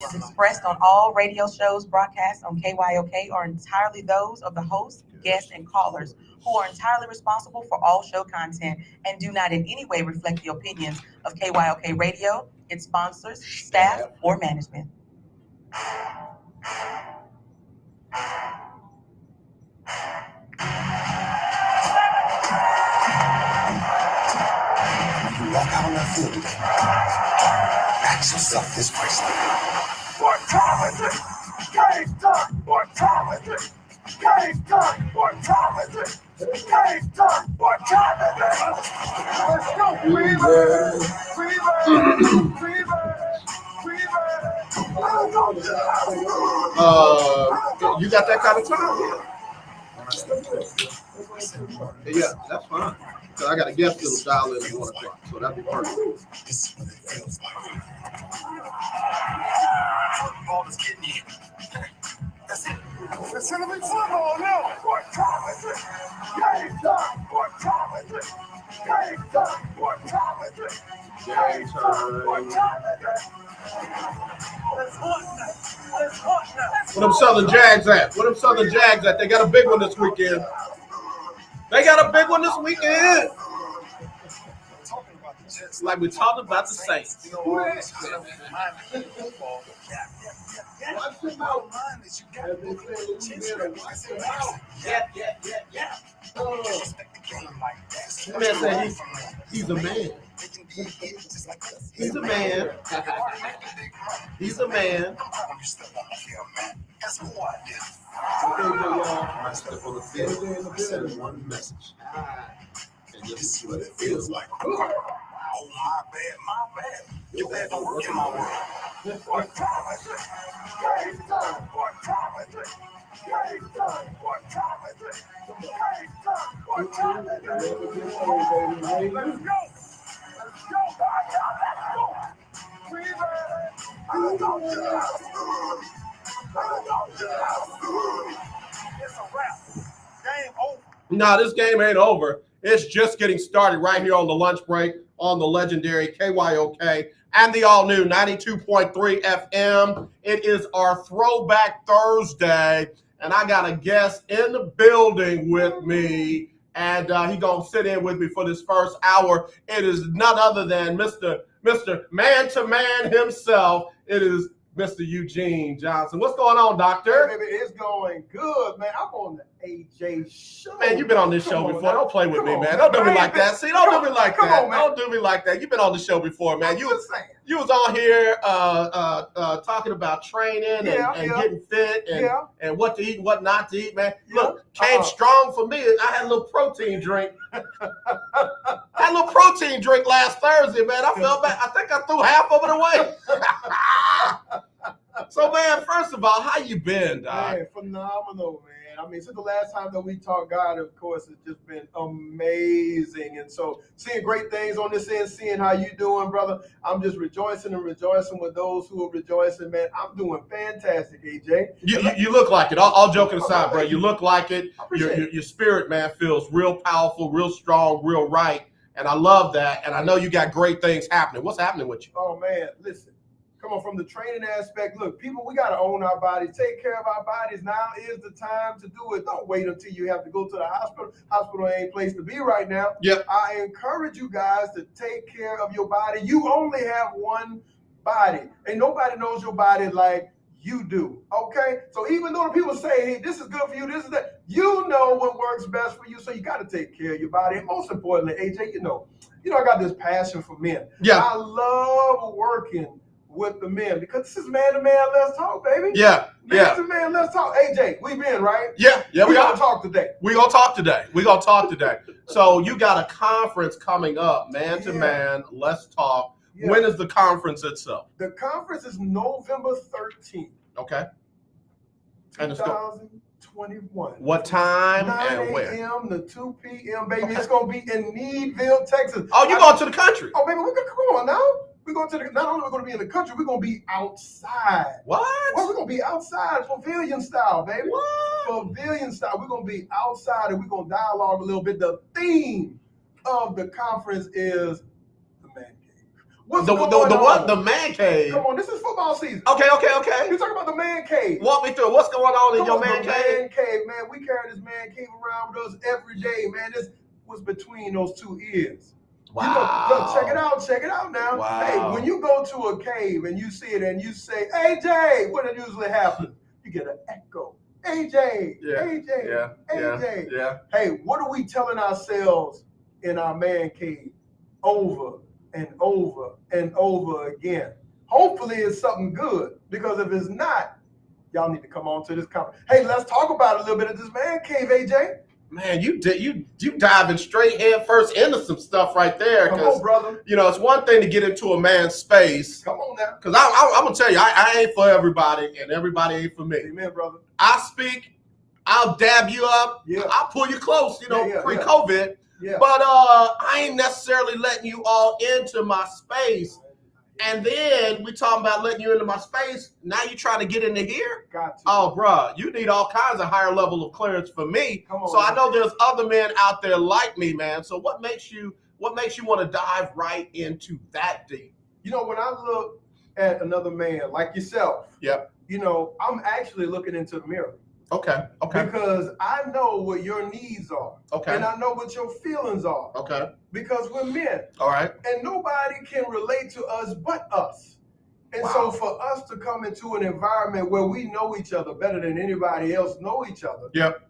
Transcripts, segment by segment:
expressed on all radio shows broadcast on KYOK are entirely those of the host, guests, and callers who are entirely responsible for all show content and do not in any way reflect the opinions of KYOK Radio, its sponsors, staff, or management. You walk out on that field today. Ask yourself this question. What time is it? Game time. What time is it? Game time. What time is it? Game time. What time is it? Let's go, Fever. Fever. Fever. You got that kind of time? Yeah, that's fine. So I got a guest that'll dial in at 1 o'clock, so that'd be perfect. This is what it feels like. Football is getting you. That's it. It's gonna be football now. What time is it? Game time. What time is it? Game time. What time is it? Game time. What time is it? Let's hunt now. Let's hunt now. What them Southern Jags at? What them Southern Jags at? They got a big one this weekend. They got a big one this weekend. Like we're talking about the Saints. That man said he's a man. He's a man. He's a man. That's what I did. I step on the field. I send one message. And this is what it feels like. Oh, my bad. You bad don't work in my world. What time is it? Game time. What time is it? Game time. What time is it? Game time. What time is it? Let's go. Let's go. Let's go. Fever. Let's go to the house. Let's go to the house. It's a wrap. Game over. Nah, this game ain't over. It's just getting started right here on the lunch break on the legendary KYOK and the all-new 92.3 FM. It is our Throwback Thursday, and I got a guest in the building with me, and he gonna sit in with me for this first hour. It is none other than Mr. Man-to-Man himself. It is Mr. Eugene Johnson. What's going on, doctor? Hey, baby, it's going good, man. I'm on the AJ show. Man, you've been on this show before. Don't play with me, man. Don't do me like that. See, don't do me like that. Don't do me like that. You've been on the show before, man. You was on here talking about training and getting fit and what to eat and what not to eat, man. Look, came strong for me. I had a little protein drink. Had a little protein drink last Thursday, man. I felt bad. I think I threw half of it away. So, man, first of all, how you been, Doc? Man, phenomenal, man. I mean, since the last time that we talked, God, of course, has just been amazing. And so seeing great things on this end, seeing how you doing, brother, I'm just rejoicing with those who are rejoicing, man. I'm doing fantastic, AJ. You look like it. All joking aside, bro, you look like it. Your spirit, man, feels real powerful, real strong, real right. And I love that. And I know you got great things happening. What's happening with you? Oh, man, listen. Come on, from the training aspect, look, people, we got to own our bodies, take care of our bodies. Now is the time to do it. Don't wait until you have to go to the hospital. Hospital ain't a place to be right now. Yep. I encourage you guys to take care of your body. You only have one body, and nobody knows your body like you do, okay? So even though the people say, hey, this is good for you, this is that, you know what works best for you, so you got to take care of your body. And most importantly, AJ, you know, I got this passion for men. Yeah. I love working with the men because this is man-to-man, let's talk, baby. Yeah. Man-to-man, let's talk. AJ, we been, right? Yeah, we gonna talk today. We gonna talk today. So you got a conference coming up, man-to-man, let's talk. Yeah. When is the conference itself? The conference is November 13th. Okay. 2021. What time 9 and where? 9 a.m. to 2 p.m., baby. Okay. It's going to be in Needville, Texas. Oh, you going to the country? Oh, baby, come on now. We're going to not only are we going to be in the country, we're going to be outside. What? Well, we're going to be outside, pavilion style, baby. What? Pavilion style. We're going to be outside and we're going to dialogue a little bit. The theme of the conference is the man cave. What's the going on? what? The man cave. Come on, this is football season. Okay. You're talking about the man cave. Walk me through. What's going on in your man cave? Man cave, man. We carry this man cave around with us every day, man. This was between those two ears. Wow. You know, look, check it out now. Wow. Hey, when you go to a cave and you see it and you say, AJ, what usually happens? You get an echo. AJ, yeah. AJ, yeah. AJ. Yeah. Hey, what are we telling ourselves in our man cave over and over and over again? Hopefully it's something good, because if it's not, y'all need to come on to this conference. Hey, let's talk about a little bit of this man cave, AJ. Man, you diving straight head first into some stuff right there. Come on, brother. You know, it's one thing to get into a man's space. Come on now. Because I'm going to tell you, I ain't for everybody, and everybody ain't for me. Amen, brother. I speak, I'll dab you up, yeah. I'll pull you close, pre-COVID. Yeah. But I ain't necessarily letting you all into my space. And then we talking about letting you into my space. Now you trying to get into here? Got to. Oh, bro, you need all kinds of higher level of clearance for me. Come on, so man. I know there's other men out there like me, man. So what makes you want to dive right into that deep? You know, when I look at another man like yourself, yep. You know, I'm actually looking into the mirror. Okay. Because I know what your needs are. Okay. And I know what your feelings are. Okay. Because we're men. All right. And nobody can relate to us but us. And so for us to come into an environment where we know each other better than anybody else know each other. Yep.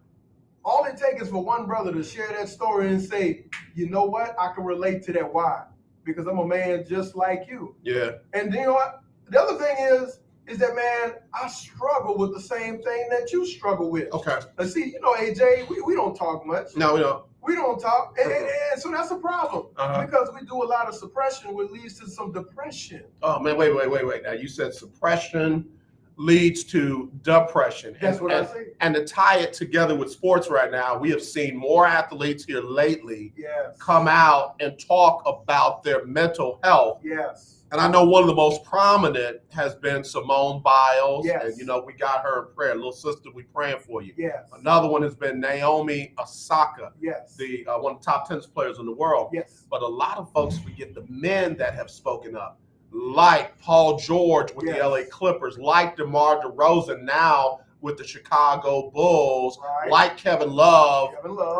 All it takes is for one brother to share that story and say, you know what? I can relate to that. Why? Because I'm a man just like you. Yeah. And you know what? The other thing is that, man, I struggle with the same thing that you struggle with. Okay. See, you know, AJ, we don't talk much. No, we don't. We don't talk. And so that's a problem. Because we do a lot of suppression, which leads to some depression. Oh, man, wait. Now, you said suppression leads to depression. That's what I say. And to tie it together with sports right now, we have seen more athletes here lately come out and talk about their mental health. Yes. And I know one of the most prominent has been Simone Biles. Yes. And, we got her in prayer. Little sister, we praying for you. Yes. Another one has been Naomi Osaka. Yes. The one of the top tennis players in the world. Yes. But a lot of folks forget the men that have spoken up, like Paul George with the LA Clippers, like DeMar DeRozan now with the Chicago Bulls, like Kevin Love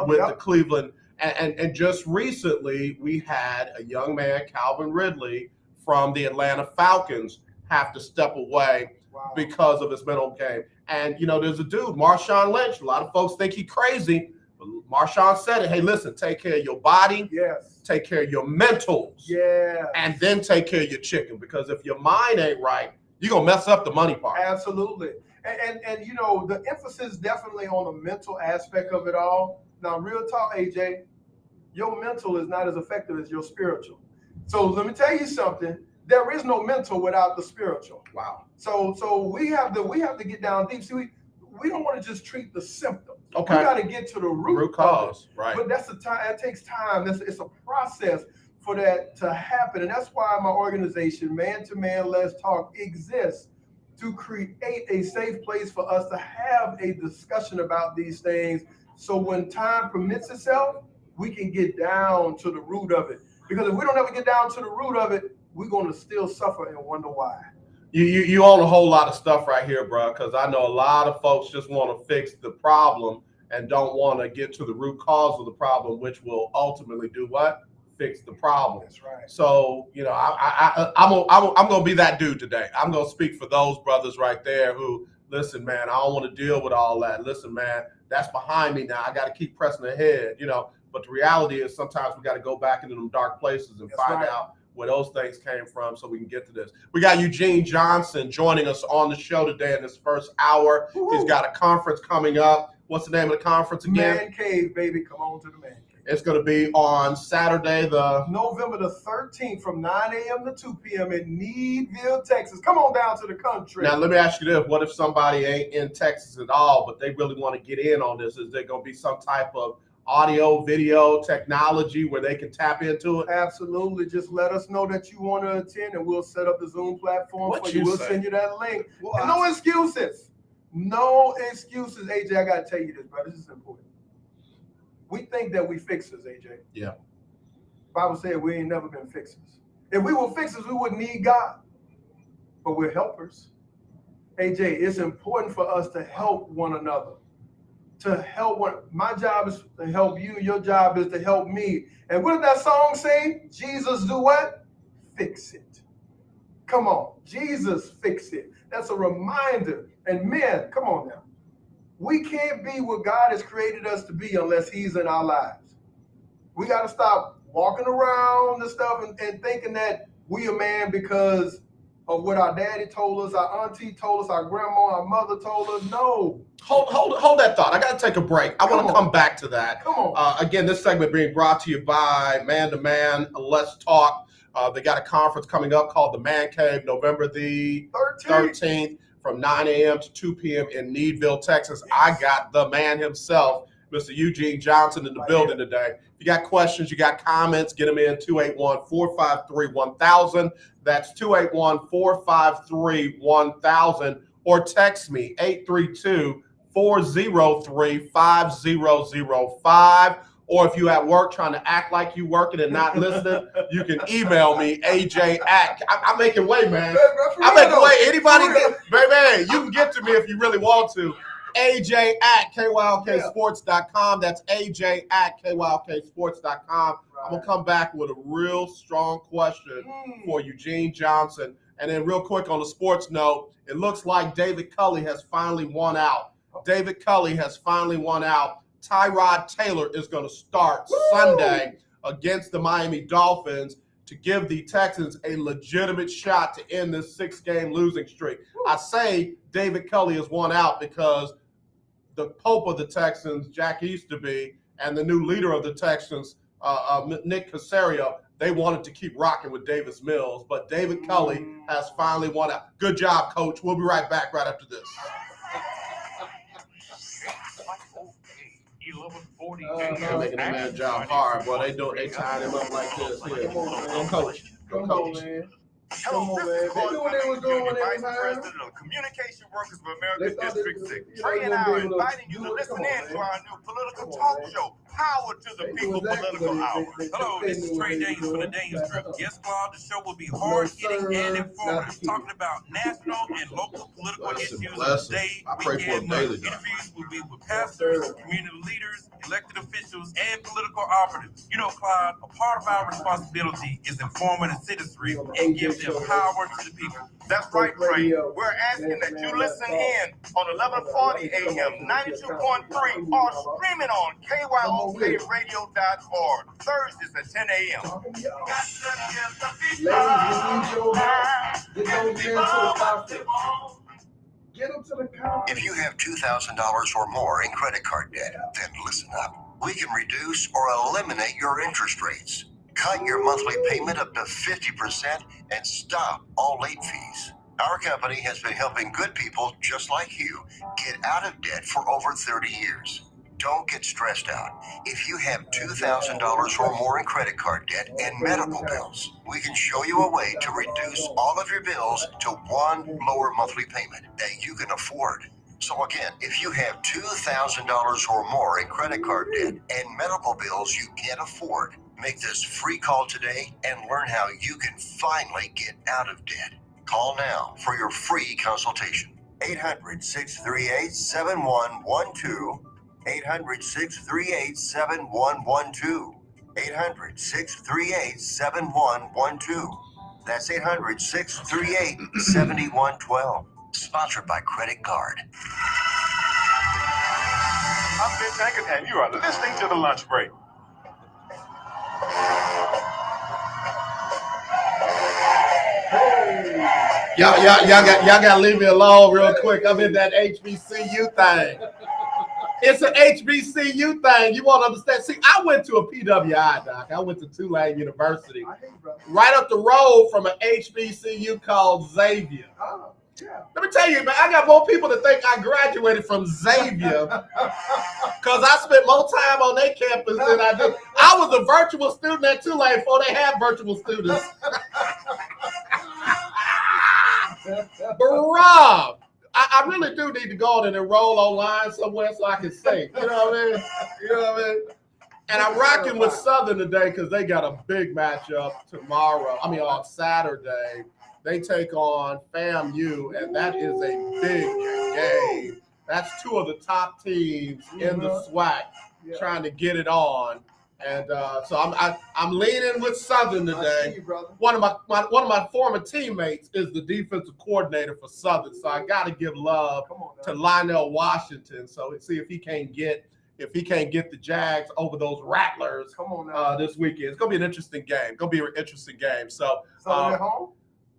with the Cleveland. And just recently, we had a young man, Calvin Ridley, from the Atlanta Falcons have to step away because of his mental game. And, there's a dude, Marshawn Lynch. A lot of folks think he's crazy. But Marshawn said it. Hey, listen, take care of your body. Yes. Take care of your mentals. Yeah. And then take care of your chicken. Because if your mind ain't right, you're going to mess up the money part. Absolutely. And the emphasis definitely on the mental aspect of it all. Now, real talk, AJ, your mental is not as effective as your spiritual. So let me tell you something. There is no mental without the spiritual. Wow. So we have to get down deep. See, we don't want to just treat the symptoms. Okay. We got to get to the root cause. Right. But that's that takes time. It's a process for that to happen. And that's why my organization, Man to Man Let's Talk, exists to create a safe place for us to have a discussion about these things. So when time permits itself, we can get down to the root of it. Because if we don't ever get down to the root of it, we're going to still suffer and wonder why. You own a whole lot of stuff right here, bro, because I know a lot of folks just want to fix the problem and don't want to get to the root cause of the problem, which will ultimately do what? Fix the problem. That's right. So, I'm going to be that dude today. I'm going to speak for those brothers right there who, listen, man, I don't want to deal with all that. Listen, man, that's behind me now. I got to keep pressing ahead, But the reality is sometimes we got to go back into them dark places and find out where those things came from so we can get to this. We got Eugene Johnson joining us on the show today in this first hour. Woo-hoo. He's got a conference coming up. What's the name of the conference again? Man Cave, baby. Come on to the Man Cave. It's going to be on Saturday, November the 13th from 9 a.m. to 2 p.m. in Needville, Texas. Come on down to the country. Now, let me ask you this. What if somebody ain't in Texas at all, but they really want to get in on this? Is there going to be some type of audio, video technology where they can tap into it? Absolutely. Just let us know that you want to attend and we'll set up the Zoom platform for you. We'll send you that link. And no excuses. No excuses. AJ, I got to tell you this, bro. This is important. We think that we fixers, AJ. Yeah. Bible said we ain't never been fixers. If we were fixers, we wouldn't need God. But we're helpers. AJ, it's important for us to help one another. To help one. My job is to help you. Your job is to help me. And what did that song say? Jesus do what? Fix it. Come on. Jesus fix it. That's a reminder. And men, come on now. We can't be what God has created us to be unless he's in our lives. We got to stop walking around and stuff and thinking that we a man because of what our daddy told us, our auntie told us, our grandma, our mother told us. No. Hold that thought. I got to take a break. I want to come back to that. Come on. Again, this segment being brought to you by Man to Man. Let's talk. They got a conference coming up called the Man Cave, November the 13th from 9 a.m. to 2 p.m. in Needville, Texas. Yes. I got the man himself, Mr. Eugene Johnson, in the building today. If you got questions, you got comments, get them in 281-453-1000. That's 281-453-1000. Or text me 832-403-5005. Or if you're at work trying to act like you working and not listening, you can email me, AJ at. I'm making way, man. I'm making way. Anybody, baby, you can get to me if you really want to. AJ at KYLKSports.com. That's AJ at KYLKSports.com. I'm going to come back with a real strong question for Eugene Johnson. And then real quick on the sports note, it looks like David Culley has finally won out. David Culley has finally won out. Tyrod Taylor is going to start Sunday against the Miami Dolphins to give the Texans a legitimate shot to end this 6-game losing streak. I say David Culley has won out because the Pope of the Texans, Jack Easterby, and the new leader of the Texans, Nick Caserio, they wanted to keep rocking with Davis Mills, but David Culley has finally won out. Good job, Coach. We'll be right back right after this. 1140. They're making that man job hard, boy. They tying him up like this. Here. Go, Coach. Go, Coach. Hello, this is Vice President of Communication Workers of America District 6. Trey and I are inviting you to listen in to our new political talk show, Power to the People Political Hour. Hello, this is Trey Daniels for the Daniels Trip. Yes, Claude, the show will be hard-hitting and informative, talking about national and local political issues of the day. Interviews will be with pastors, community leaders, elected officials, and political operatives. You know, Claude, a part of our responsibility is informing the citizenry and giving them power to the people. That's right, Trey. We're asking that you listen in on 1140 AM, 92.3, or streaming on KYOKradio.org, Thursdays at 10 a.m. If you have $2,000 or more in credit card debt, then listen up. We can reduce or eliminate your interest rates. Cut your monthly payment up to 50% and stop all late fees. Our company has been helping good people just like you get out of debt for over 30 years. Don't get stressed out. If you have $2,000 or more in credit card debt and medical bills, we can show you a way to reduce all of your bills to one lower monthly payment that you can afford. So again, if you have $2,000 or more in credit card debt and medical bills you can't afford, make this free call today and learn how you can finally get out of debt. Call now for your free consultation. 800-638-7112. 800-638-7112. 800-638-7112. That's 800-638-7112. Sponsored by Credit Card. I'm Ben Tankard, and you are listening to The Lunch Break. Y'all got to leave me alone real quick. I'm in that HBCU thing. It's an HBCU thing. You won't understand. See, I went to a PWI, Doc. I went to Tulane University. Right up the road from an HBCU called Xavier. Oh, yeah. Let me tell you, man, I got more people that think I graduated from Xavier because I spent more time on their campus than I did. I was a virtual student at Tulane before they had virtual students. But Rob, I really do need to go on and enroll online somewhere so I can sing. You know what I mean? And I'm rocking with Southern today because they got a big matchup tomorrow. On Saturday. They take on FAMU, and that is a big game. That's two of the top teams in the SWAC trying to get it on. And so I'm leaning with Southern today. You, brother. One of my former teammates is the defensive coordinator for Southern, so I got to give love to Lionel Washington. So let's see if he can't get the Jags over those Rattlers this weekend. It's gonna be an interesting game. So Southern at home?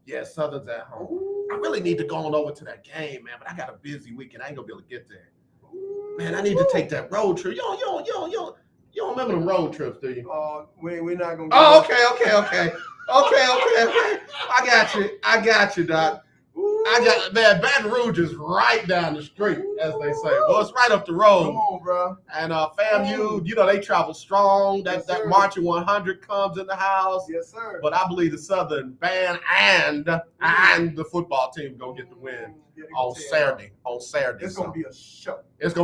Yeah, Southern's at home. Ooh. I really need to go on over to that game, man, but I got a busy weekend. I ain't gonna be able to get there. Man, I need to take that road trip. You don't remember the road trips, do you? We're not gonna. Oh, okay. I got you, Doc. Man, Baton Rouge is right down the street, as they say. Well, it's right up the road. Come on, bro. And FAMU, they travel strong. That Marching 100 comes in the house. Yes, sir. But I believe the Southern band and the football team gonna get the win on Saturday. It's gonna be a show. It's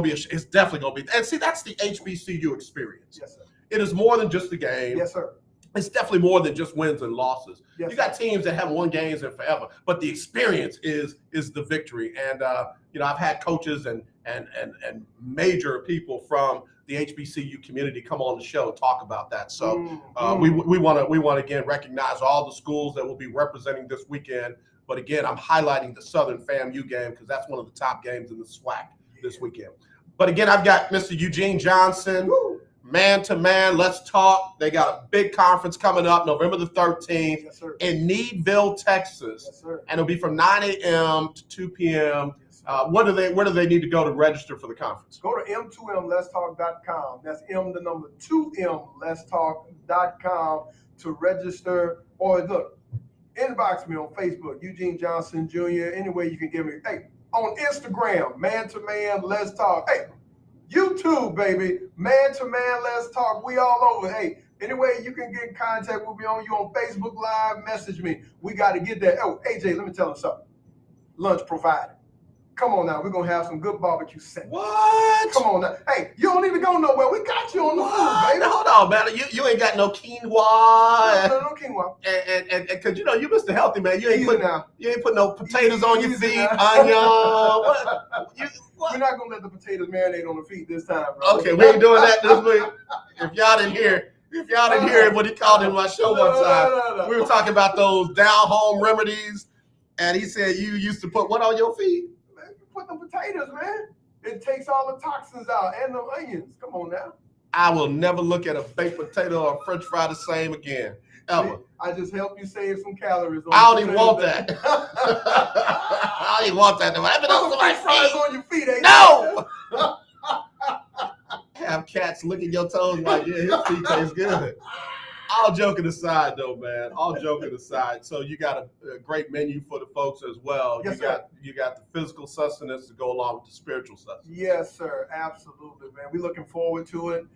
definitely gonna be. And see, that's the HBCU experience. Yes, sir. It is more than just a game. Yes, sir. It's definitely more than just wins and losses. Yes, you got teams that haven't won games in forever, but the experience is the victory. And I've had coaches and major people from the HBCU community come on the show and talk about that. So we want to again recognize all the schools that will be representing this weekend. But again, I'm highlighting the Southern FAMU game because that's one of the top games in the SWAC this weekend. But again, I've got Mr. Eugene Johnson. Woo. Man to man, let's talk. They got a big conference coming up November the 13th in Needville, Texas. Yes, sir. And it'll be from 9 a.m. to 2 p.m. Where do they need to go to register for the conference? Go to m2mletstalk.com. That's M, the number 2M, letstalk.com to register. Or look, inbox me on Facebook, Eugene Johnson Jr. Any way you can give me. Hey, on Instagram, man to man, let's talk. Hey, YouTube, baby, man to man, let's talk. We all over. Hey, any way you can get in contact, we'll be on you on Facebook Live. Message me. We got to get that. Oh, AJ, let me tell him something. Lunch provided. Come on now, we're gonna have some good barbecue set. What? Come on now. Hey, you don't need to go nowhere. We got you on the food, baby. Hold on, man. You ain't got no quinoa. No quinoa. And because you Mr. Healthy, man. You ain't put no potatoes on your feet, now. onion. We're not gonna let the potatoes marinate on the feet this time, bro. Okay, we ain't doing that this week. If y'all didn't hear what he called in my show one time, no. we were talking about those down home remedies, and he said you used to put what on your feet? Man, you put the potatoes, man. It takes all the toxins out and the onions. Come on now. I will never look at a baked potato or French fry the same again. Ever. I just helped you save some calories. I don't even want that. I don't even want that. French fries on your feet, ain't no. Have cats licking your toes like, yeah, his feet taste good. All joking aside, though, man. All joking aside. So you got a great menu for the folks as well. Yes, you got the physical sustenance to go along with the spiritual sustenance. Yes, sir. Absolutely, man. We're looking forward to it.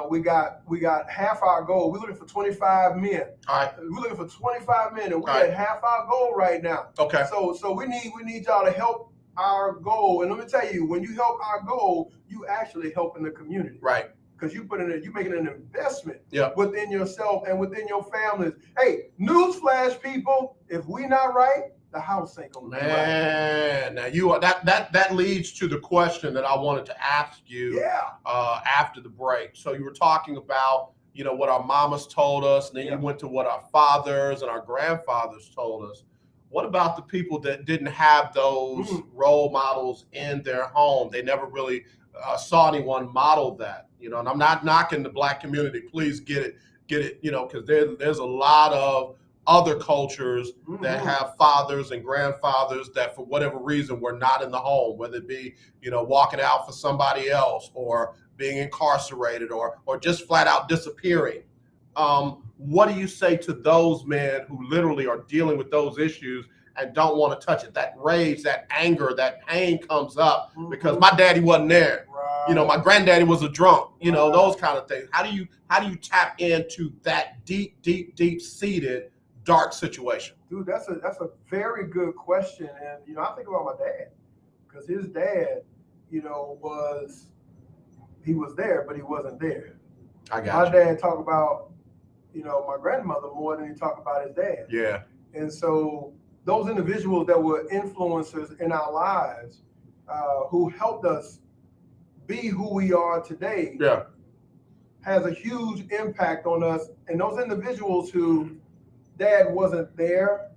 We got half our goal. We're looking for 25 men. All right. We're looking for 25 men, and we're at half our goal right now. Okay. So we need y'all to help our goal. And let me tell you, when you help our goal, you actually helping the community. Right. Because you're making an investment within yourself and within your families. Hey, newsflash, people, if we not right, the house ain't gonna be right. Man, now that leads to the question that I wanted to ask you after the break. So you were talking about, what our mamas told us, and then you went to what our fathers and our grandfathers told us. What about the people that didn't have those role models in their home? They never really saw anyone model that, and I'm not knocking the Black community. Please get it, because there's a lot of other cultures that have fathers and grandfathers that for whatever reason were not in the home, whether it be, walking out for somebody else or being incarcerated or just flat out disappearing. What do you say to those men who literally are dealing with those issues and don't want to touch it? That rage, that anger, that pain comes up because my daddy wasn't there. Right. My granddaddy was a drunk, those kind of things. How do you tap into that deep seated dark situation? Dude, that's a very good question. And, I think about my dad, because his dad, he was there, but he wasn't there. I got My you. dad talked about, my grandmother more than he talked about his dad. Yeah. And so those individuals that were influencers in our lives, who helped us be who we are today, Yeah. has a huge impact on us. And those individuals who dad wasn't there,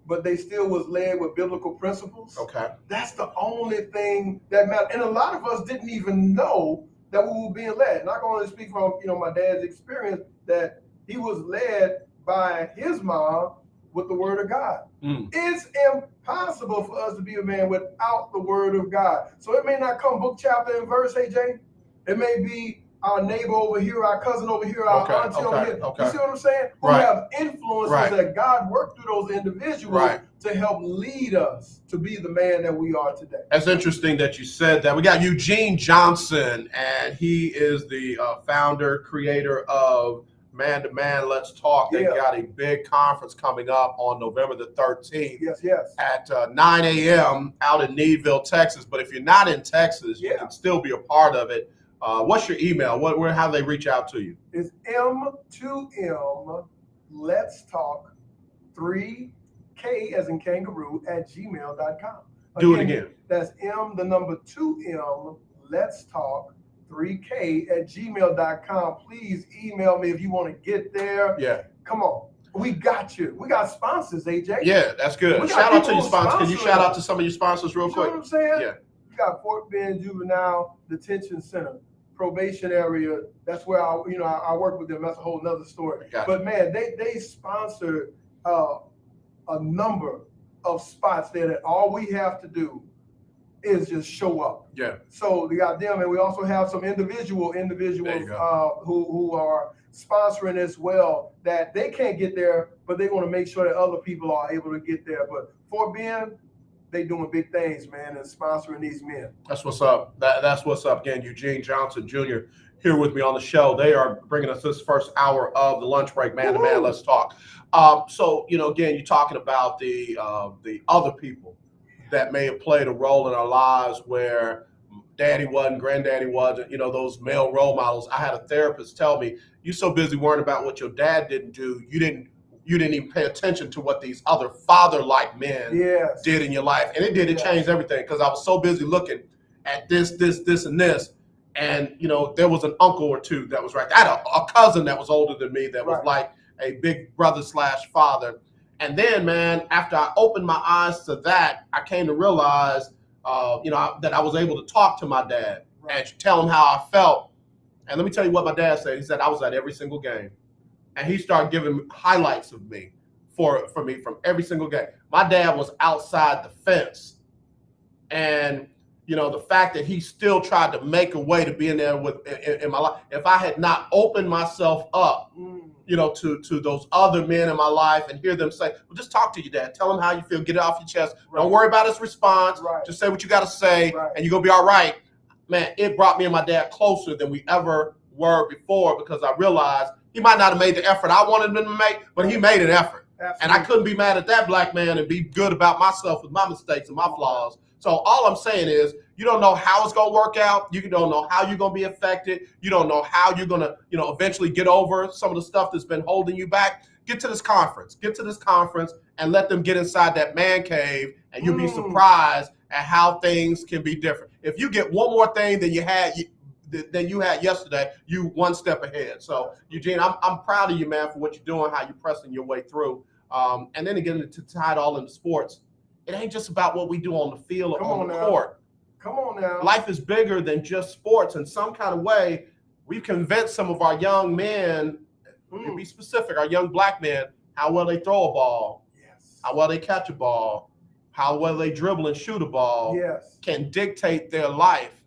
but they still was led with biblical principles. Okay. That's the only thing that matters. And a lot of us didn't even know that we were being led. And I can only speak from, my dad's experience, that he was led by his mom with the word of God. It's impossible for us to be a man without the word of God. So it may not come book, chapter, and verse, AJ. It may be our neighbor over here, our cousin over here, our auntie over here. You see what I'm saying? Who have influences that God worked through those individuals to help lead us to be the man that we are today. That's interesting that you said that. We got Eugene Johnson, and he is the founder, creator of Man to Man Let's Talk. They got a big conference coming up on November the 13th at 9 a.m. out in Needville, Texas. But if you're not in Texas, you can still be a part of it. What's your email? How do they reach out to you? It's M2M Let's Talk 3K as in kangaroo @gmail.com. Do it again. That's M2M Let's Talk 3K @gmail.com. Please email me if you want to get there. Yeah. Come on. We got you. We got sponsors, AJ. Yeah, that's good. Shout out to your sponsors. Can you shout out to some of your sponsors real quick? You know what I'm saying? Yeah. We got Fort Bend Juvenile Detention Center, probation area. That's where I work with them. That's a whole nother story. But man, they sponsored a number of spots there that all we have to do is just show up. Yeah. So we got them, and we also have some individuals who are sponsoring as well, that they can't get there, but they want to make sure that other people are able to get there. But Fort Bend, they doing big things, man, and sponsoring these men. That's what's up. That's what's up. Again, Eugene Johnson Jr. here with me on the show. They are bringing us this first hour of the lunch break, Man to Man Let's Talk. So, again, you're talking about the other people that may have played a role in our lives where daddy wasn't, granddaddy wasn't, those male role models. I had a therapist tell me, you're so busy worrying about what your dad didn't do, you didn't even pay attention to what these other father-like men did in your life. And it did. It changed everything, because I was so busy looking at this, and this. And, there was an uncle or two that was right there. I had a cousin that was older than me that was like a big brother / father. And then, man, after I opened my eyes to that, I came to realize, that I was able to talk to my dad and tell him how I felt. And let me tell you what my dad said. He said, I was at every single game. And he started giving highlights of me for me from every single game. My dad was outside the fence. And, the fact that he still tried to make a way to be in there in my life. If I had not opened myself up, to those other men in my life and hear them say, well, just talk to your dad. Tell him how you feel. Get it off your chest. Don't worry about his response. Just say what you got to say, and you're going to be all right. Man, it brought me and my dad closer than we ever were before, because I realized he might not have made the effort I wanted him to make, but he made an effort. Absolutely. And I couldn't be mad at that black man and be good about myself with my mistakes and my flaws. So all I'm saying is, you don't know how it's going to work out. You don't know how you're going to be affected. You don't know how you're going to, eventually get over some of the stuff that's been holding you back. Get to this conference and let them get inside that man cave, and you'll be surprised at how things can be different. If you get one more thing than you had yesterday, you one step ahead. So Eugene, I'm proud of you, man, for what you're doing, how you're pressing your way through. And then again, to tie it all into sports, it ain't just about what we do on the field or on the court. Come on now. Life is bigger than just sports. In some kind of way, we've convinced some of our young men, to be specific, our young black men, how well they throw a ball, how well they catch a ball, how well they dribble and shoot a ball, can dictate their life.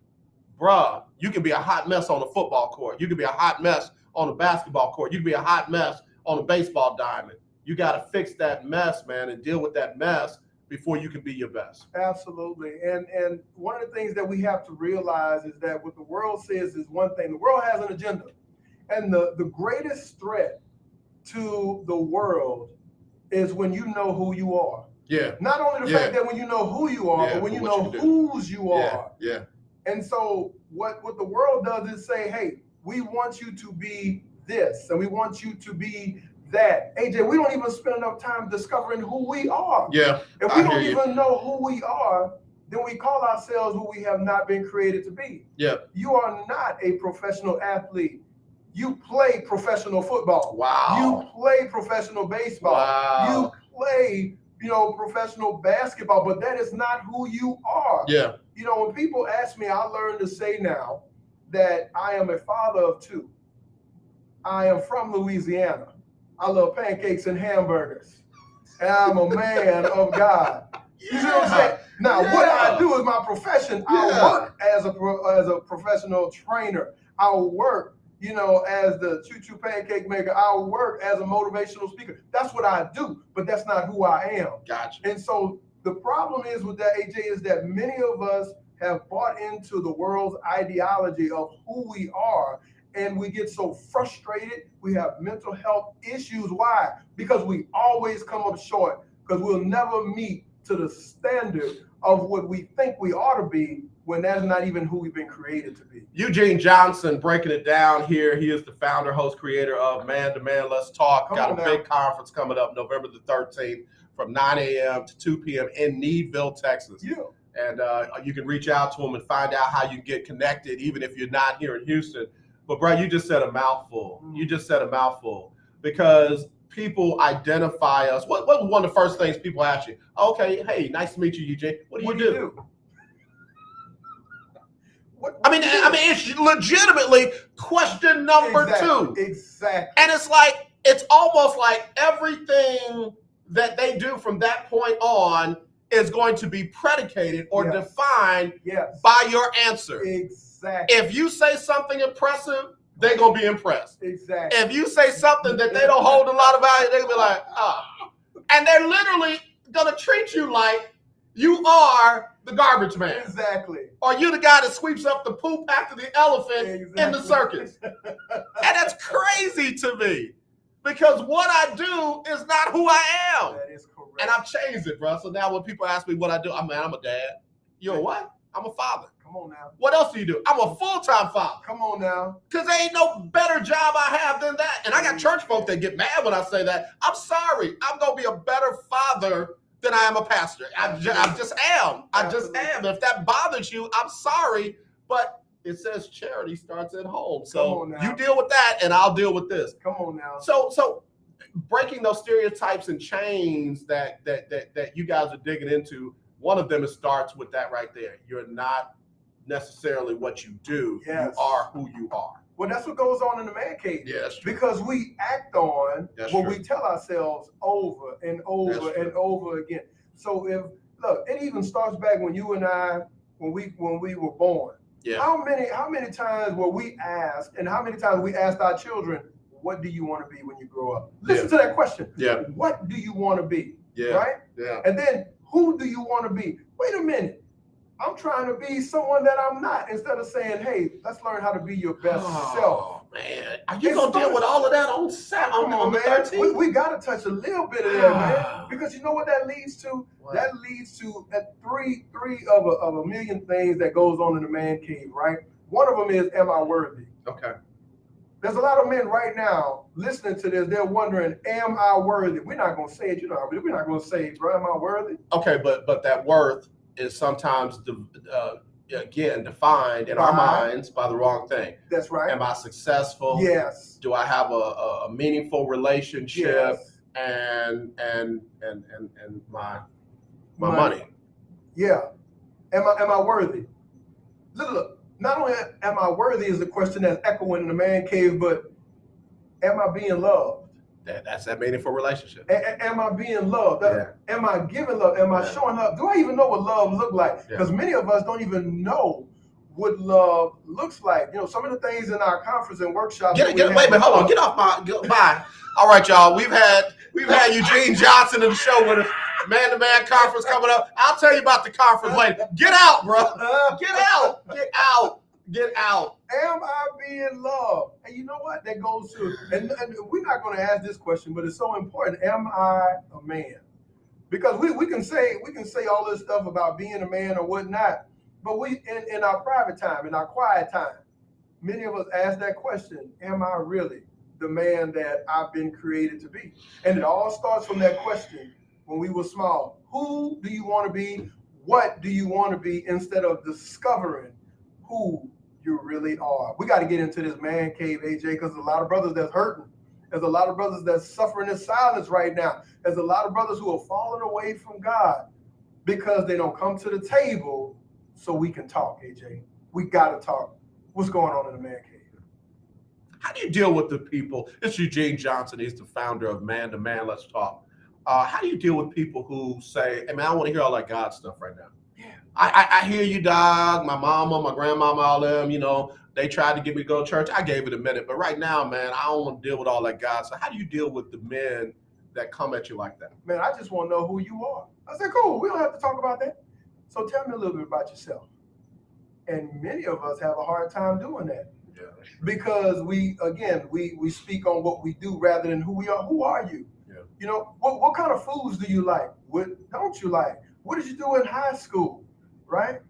Bruh, you can be a hot mess on a football court. You can be a hot mess on a basketball court. You can be a hot mess on a baseball diamond. You got to fix that mess, man, and deal with that mess before you can be your best. Absolutely. And one of the things that we have to realize is that what the world says is one thing. The world has an agenda. And the greatest threat to the world is when you know who you are. Yeah. Not only the fact that when you know who you are, but when you know whose you are. Yeah. And so what the world does is say, hey, we want you to be this, and we want you to be that. AJ, we don't even spend enough time discovering who we are. Yeah. If we don't even know who we are, then we call ourselves who we have not been created to be. Yeah. You are not a professional athlete. You play professional football. Wow. You play professional baseball. Wow. You play, professional basketball, but that is not who you are. Yeah. When people ask me, I learn to say now that I am a father of two. I am from Louisiana. I love pancakes and hamburgers. And I'm a man of God. You see what I'm saying? Now, what I do is my profession. I work as a professional trainer. I work, as the choo-choo pancake maker. I work as a motivational speaker. That's what I do, but that's not who I am. Gotcha. And so the problem is with that, AJ, is that many of us have bought into the world's ideology of who we are, and we get so frustrated. We have mental health issues. Why? Because we always come up short, because we'll never meet to the standard of what we think we ought to be, when that's not even who we've been created to be. Eugene Johnson breaking it down here. He is the founder, host, creator of Man to Man Let's Talk. Got a big conference coming up November the 13th from 9 a.m. to 2 p.m. in Needville, Texas. Yeah. And you can reach out to him and find out how you get connected, even if you're not here in Houston. But, bro, you just said a mouthful. You just said a mouthful, because people identify us. What was one of the first things people ask you? Okay, hey, nice to meet you, Eugene. What do you do? I mean, it's legitimately question number two. Exactly. And it's almost like everything that they do from that point on is going to be predicated or defined by your answer. Exactly. If you say something impressive, they're going to be impressed. Exactly. If you say something that they don't hold a lot of value, they're going to be like, And they're literally going to treat you like you are the garbage man. Exactly. Or you the guy that sweeps up the poop after the elephant in the circus. And that's crazy to me, because what I do is not who I am. That is correct. And I've changed it, bro. So now when people ask me what I do, I'm a dad. You're a what? I'm a father. Come on now. What else do you do? I'm a full-time father. Come on now. Because there ain't no better job I have than that. And I got church folk that get mad when I say that. I'm sorry. I'm going to be a better father than I am a pastor. I just am. I just am. If that bothers you, I'm sorry. But it says charity starts at home. So you deal with that, and I'll deal with this. Come on now. So breaking those stereotypes and chains that you guys are digging into, one of them starts with that right there. You're not necessarily what you do. Yes. You are who you are. Well, that's what goes on in the man cave. Yeah, that's true. Because we act on what we tell ourselves over and over and over again. So it even starts back when you and I, when we were born. Yeah. How many times were we asked, and how many times we asked our children, what do you want to be when you grow up? Listen to that question. Yeah. What do you want to be? Yeah. Right? Yeah. And then, who do you want to be? Wait a minute. I'm trying to be someone that I'm not, instead of saying, hey, let's learn how to be your best self. Oh, man. Are you going to deal with all of that on the 13th? We got to touch a little bit of that, man. Because you know what that leads to? What? That leads to three of a million things that goes on in the man cave, right? One of them is, am I worthy? Okay. There's a lot of men right now listening to this. They're wondering, am I worthy? We're not going to say it, we're not going to say, bro, am I worthy? Okay, but that worth is sometimes again defined in our minds by the wrong thing. That's right. Am I successful? Yes. Do I have a meaningful relationship? Yes. And my money? Yeah. Am I worthy? Look. Not only am I worthy is the question that's echoing in the man cave, but am I being loved? That's that meaningful relationship. Am I being loved? Am I giving love? Am I showing love? Do I even know what love looks like? Because many of us don't even know what love looks like. Some of the things in our conference and workshops. Wait a minute, hold on. Get off bye. All right, y'all. We've had Eugene Johnson in the show with us. Man-to-man conference coming up. I'll tell you about the conference later. Get out, bro. Get out. Get out. Get out. Am I being loved? And you know what? That goes to, and we're not going to ask this question, but it's so important. Am I a man? Because we can say all this stuff about being a man or whatnot, but we in our private time, in our quiet time, many of us ask that question, am I really the man that I've been created to be? And it all starts from that question when we were small. Who do you want to be? What do you want to be, instead of discovering who you really are? We got to get into this man cave, AJ, because there's a lot of brothers that's hurting. There's a lot of brothers that's suffering in silence right now. There's a lot of brothers who are falling away from God because they don't come to the table so we can talk, AJ. We got to talk. What's going on in the man cave? How do you deal with the people? It's Eugene Johnson. He's the founder of Man to Man Let's Talk. How do you deal with people who say, hey, man, I want to hear all that God stuff right now? Yeah. I hear you, dog. My mama, my grandmama, all them, they tried to get me to go to church. I gave it a minute. But right now, man, I don't want to deal with all that God. So how do you deal with the men that come at you like that? Man, I just want to know who you are. I said, cool. We don't have to talk about that. So tell me a little bit about yourself. And many of us have a hard time doing that. Yeah. Because we speak on what we do rather than who we are. Who are you? Yeah. What kind of foods do you like? What don't you like? What did you do in high school? Right?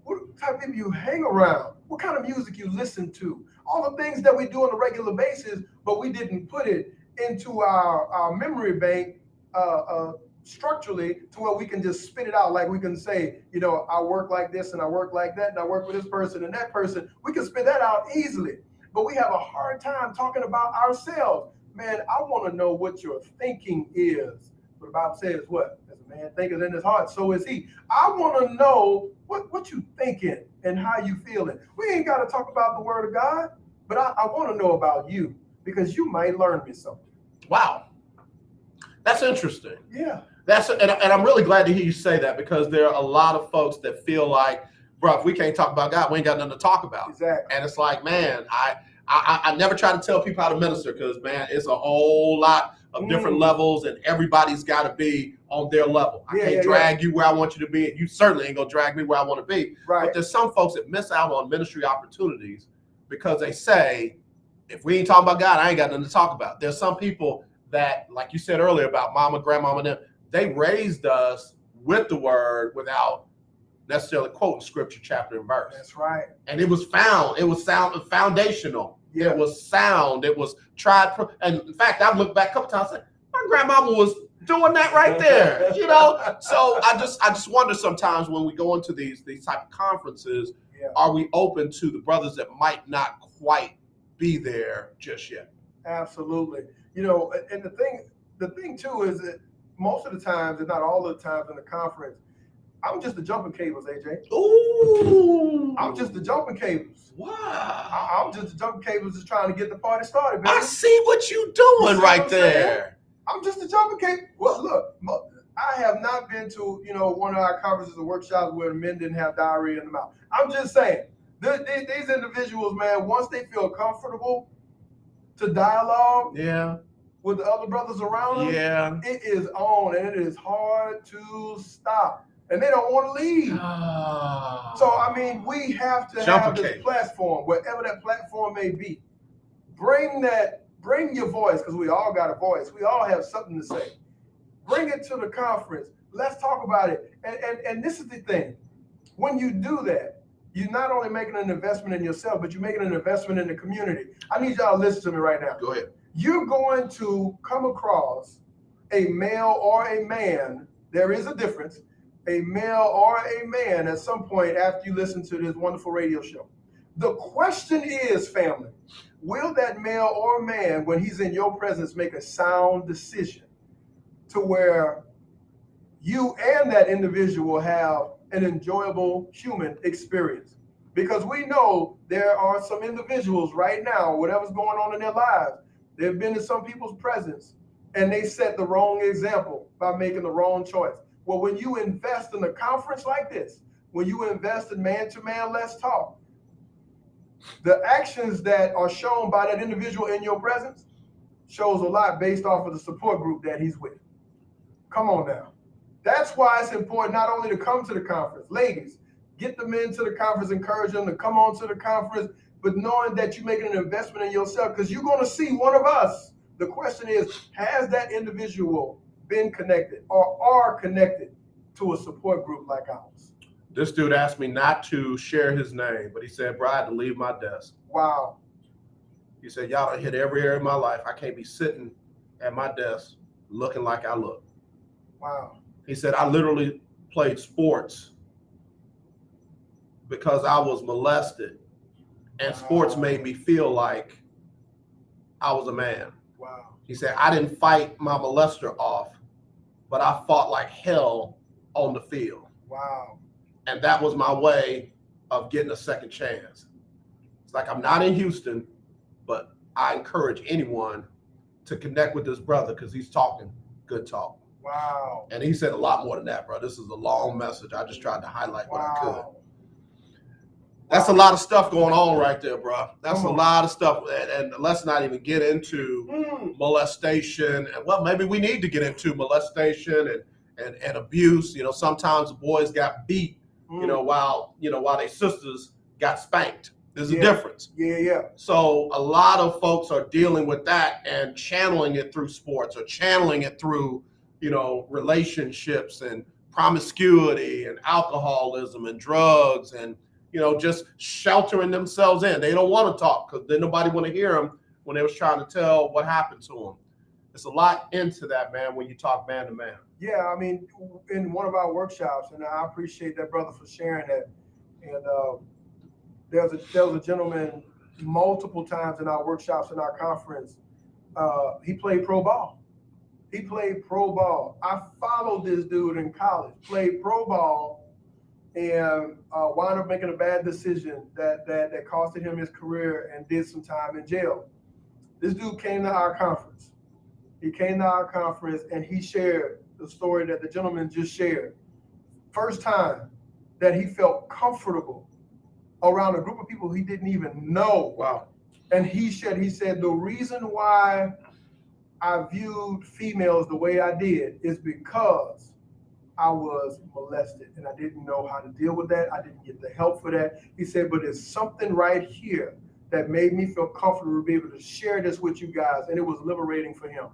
What type of people you hang around? What kind of music you listen to? All the things that we do on a regular basis, but we didn't put it into our memory bank structurally to where we can just spit it out. Like we can say, I work like this and I work like that and I work with this person and that person. We can spit that out easily, but we have a hard time talking about ourselves. Man, I want to know what your thinking is. But the Bible says what? As a man thinketh in his heart, so is he. I want to know what you thinking and how you feeling. We ain't got to talk about the word of God, but I want to know about you, because you might learn me something. Wow. That's interesting. Yeah. And I'm really glad to hear you say that, because there are a lot of folks that feel like, bro, if we can't talk about God, we ain't got nothing to talk about. Exactly. And it's like, man, I never try to tell people how to minister, because, man, it's a whole lot of different levels, and everybody's got to be on their level. I can't drag you where I want you to be, and you certainly ain't going to drag me where I want to be. Right. But there's some folks that miss out on ministry opportunities because they say, if we ain't talking about God, I ain't got nothing to talk about. There's some people that, like you said earlier about mama, grandmama, and them, they raised us with the word without necessarily quoting scripture, chapter, and verse. That's right. And it was foundational. Yeah. It was sound. It was tried. And in fact, I've looked back a couple times and said, my grandmama was doing that right there, So I just wonder sometimes when we go into these type of conferences, are we open to the brothers that might not quite be there just yet? Absolutely. And the thing too is that most of the times, and not all the times in the conference, I'm just the jumping cables, AJ. Ooh. I'm just the jumping cables. Wow. I'm just the jumping cables just trying to get the party started, baby. I see what you doing right there. I'm just the jumping cable. Well, look, I have not been to, one of our conferences or workshops where the men didn't have diarrhea in the mouth. I'm just saying, these individuals, man, once they feel comfortable to dialogue with the other brothers around them, it is on, and it is hard to stop. And they don't want to leave. So, I mean, we have to have this platform, wherever that platform may be. Bring your voice, because we all got a voice. We all have something to say. Bring it to the conference. Let's talk about it. And this is the thing. When you do that, you're not only making an investment in yourself, but you're making an investment in the community. I need y'all to listen to me right now. Go ahead. You're going to come across a male or a man. There is a difference. A male or a man at some point after you listen to this wonderful radio show. The question is, family, will that male or man, when he's in your presence, make a sound decision to where you and that individual have an enjoyable human experience? Because we know there are some individuals right now, whatever's going on in their lives, they've been in some people's presence and they set the wrong example by making the wrong choice. Well, when you invest in a conference like this, when you invest in Man to Man Let's Talk, the actions that are shown by that individual in your presence shows a lot based off of the support group that he's with. Come on now. That's why it's important not only to come to the conference. Ladies, get the men to the conference, encourage them to come on to the conference, but knowing that you're making an investment in yourself, because you're going to see one of us. The question is, has that individual been connected or are connected to a support group like ours? This dude asked me not to share his name, but he said, bro, I had to leave my desk. Wow. He said, y'all done hit every area of my life. I can't be sitting at my desk looking like I look. Wow. He said, I literally played sports because I was molested, and sports made me feel like I was a man. Wow. He said, I didn't fight my molester off, but I fought like hell on the field. Wow. And that was my way of getting a second chance. It's like, I'm not in Houston, but I encourage anyone to connect with this brother because he's talking good talk. Wow. And he said a lot more than that, bro. This is a long message. I just tried to highlight what I could. That's a lot of stuff going on right there, bro. That's a lot of stuff. And let's not even get into molestation. And well, maybe we need to get into molestation and abuse. You know, sometimes the boys got beat, while their sisters got spanked. There's a difference. Yeah. So a lot of folks are dealing with that and channeling it through sports or channeling it through, relationships and promiscuity and alcoholism and drugs and, just sheltering themselves in. They don't want to talk because then nobody want to hear them when they was trying to tell what happened to them. There's a lot into that, man, when you talk man to man. Yeah, I mean, in one of our workshops, and I appreciate that brother for sharing that. And there was a gentleman multiple times in our workshops in our conference. He played pro ball. I followed this dude in college, played pro ball, and wound up making a bad decision that costed him his career and did some time in jail. This dude came to our conference. He came to our conference and he shared the story that the gentleman just shared. First time that he felt comfortable around a group of people he didn't even know. Wow. And he said, the reason why I viewed females the way I did is because I was molested and I didn't know how to deal with that. I didn't get the help for that. He said, but there's something right here that made me feel comfortable to be able to share this with you guys. And it was liberating for him.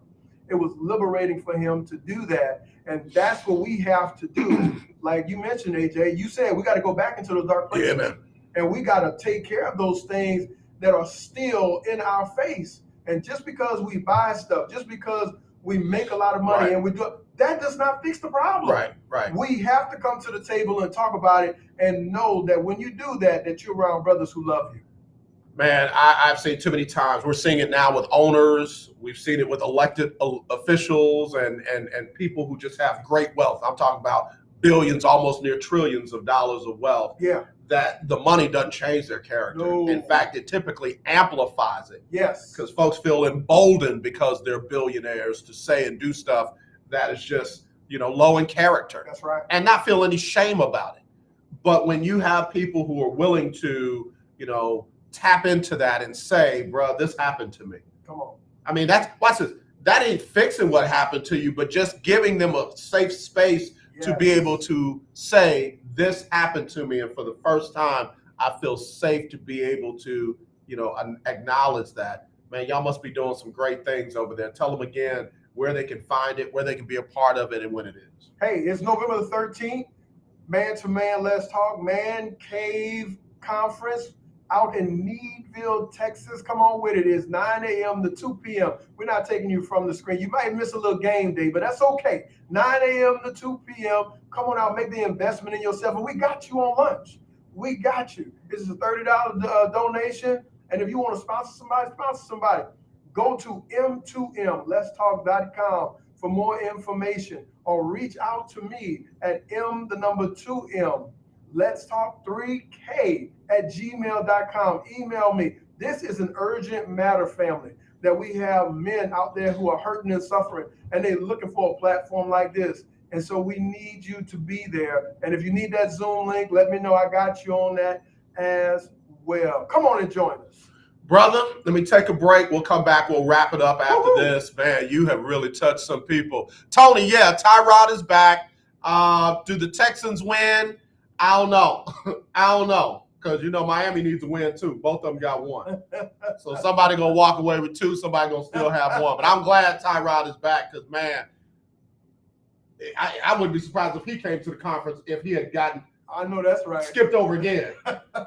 It was liberating for him to do that. And that's what we have to do. Like you mentioned, AJ, you said we got to go back into those dark places. Yeah, man. And we got to take care of those things that are still in our face. And just because we buy stuff, just because we make a lot of money and we do it, that does not fix the problem. Right. We have to come to the table and talk about it and know that when you do that, that you're around brothers who love you. Man, I've seen too many times. We're seeing it now with owners. We've seen it with elected officials and people who just have great wealth. I'm talking about billions, almost near trillions of dollars of wealth. Yeah. That the money doesn't change their character. No. In fact, it typically amplifies it. Yes. Because folks feel emboldened because they're billionaires to say and do stuff that is just, low in character. That's right. And not feel any shame about it. But when you have people who are willing to, tap into that and say, bro, this happened to me. Come on. I mean, watch this. That ain't fixing what happened to you, but just giving them a safe space to be able to say, this happened to me. And for the first time, I feel safe to be able to, acknowledge that. Man, y'all must be doing some great things over there. Tell them again where they can find it, where they can be a part of it, and when it is. Hey, it's November the 13th. Man to Man, Let's Talk, Man Cave Conference out in Needville, Texas. Come on with it. It's 9 a.m. to 2 p.m. We're not taking you from the screen. You might miss a little game day, but that's okay. 9 a.m. to 2 p.m. Come on out, make the investment in yourself, and we got you on lunch. We got you. This is a $30 donation, and if you want to sponsor somebody. Go to m2mletstalk.com for more information, or reach out to me at m2m Let's Talk 3K at gmail.com. Email me. This is an urgent matter, family, that we have men out there who are hurting and suffering, and they're looking for a platform like this. And so we need you to be there. And if you need that Zoom link, let me know. I got you on that as well. Come on and join us. Brother, let me take a break. We'll come back. We'll wrap it up after this. Man, you have really touched some people. Tony, Tyrod is back. Do the Texans win? I don't know. Because, Miami needs a win, too. Both of them got one. So somebody going to walk away with two. Somebody going to still have one. But I'm glad Tyrod is back because, man, I wouldn't be surprised if he came to the conference if he had gotten I know that's right. Skipped over again.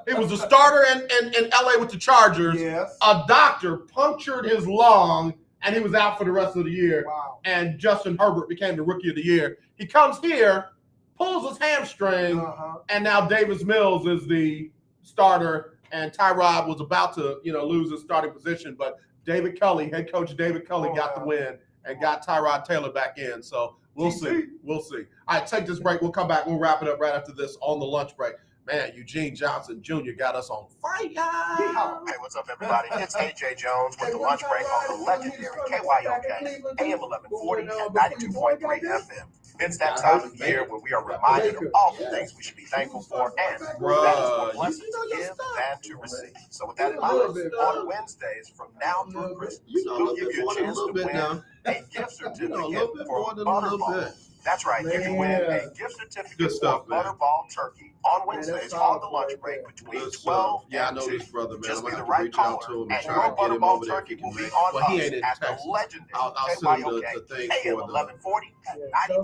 He was a starter in LA with the Chargers. Yes. A doctor punctured his lung, and he was out for the rest of the year. Wow. And Justin Herbert became the rookie of the year. He comes here, pulls his hamstring, and now Davis Mills is the starter, and Tyrod was about to, lose his starting position, but David Culley, head coach David Culley, got the win and got Tyrod Taylor back in. So we'll see. We'll see. All right, take this break. We'll come back. We'll wrap it up right after this on the lunch break. Man, Eugene Johnson Jr. got us on fire. Hey, what's up, everybody? It's AJ Jones with the lunch break on the legendary KYOK, AM 1140 and 92.3 FM. It's that time of year where we are reminded of all the things we should be thankful for, and that is more blessed to give than to receive. So with that in mind, on Wednesdays from now through Christmas, we'll give you a chance to win a gift certificate for Butterball. That's right, you can win a gift certificate for Butterball Turkey on Wednesdays on the lunch break between 12 and 2. Just be the right caller, and your Butterball Turkey will be on us at the legendary KYOK, AM 1140 and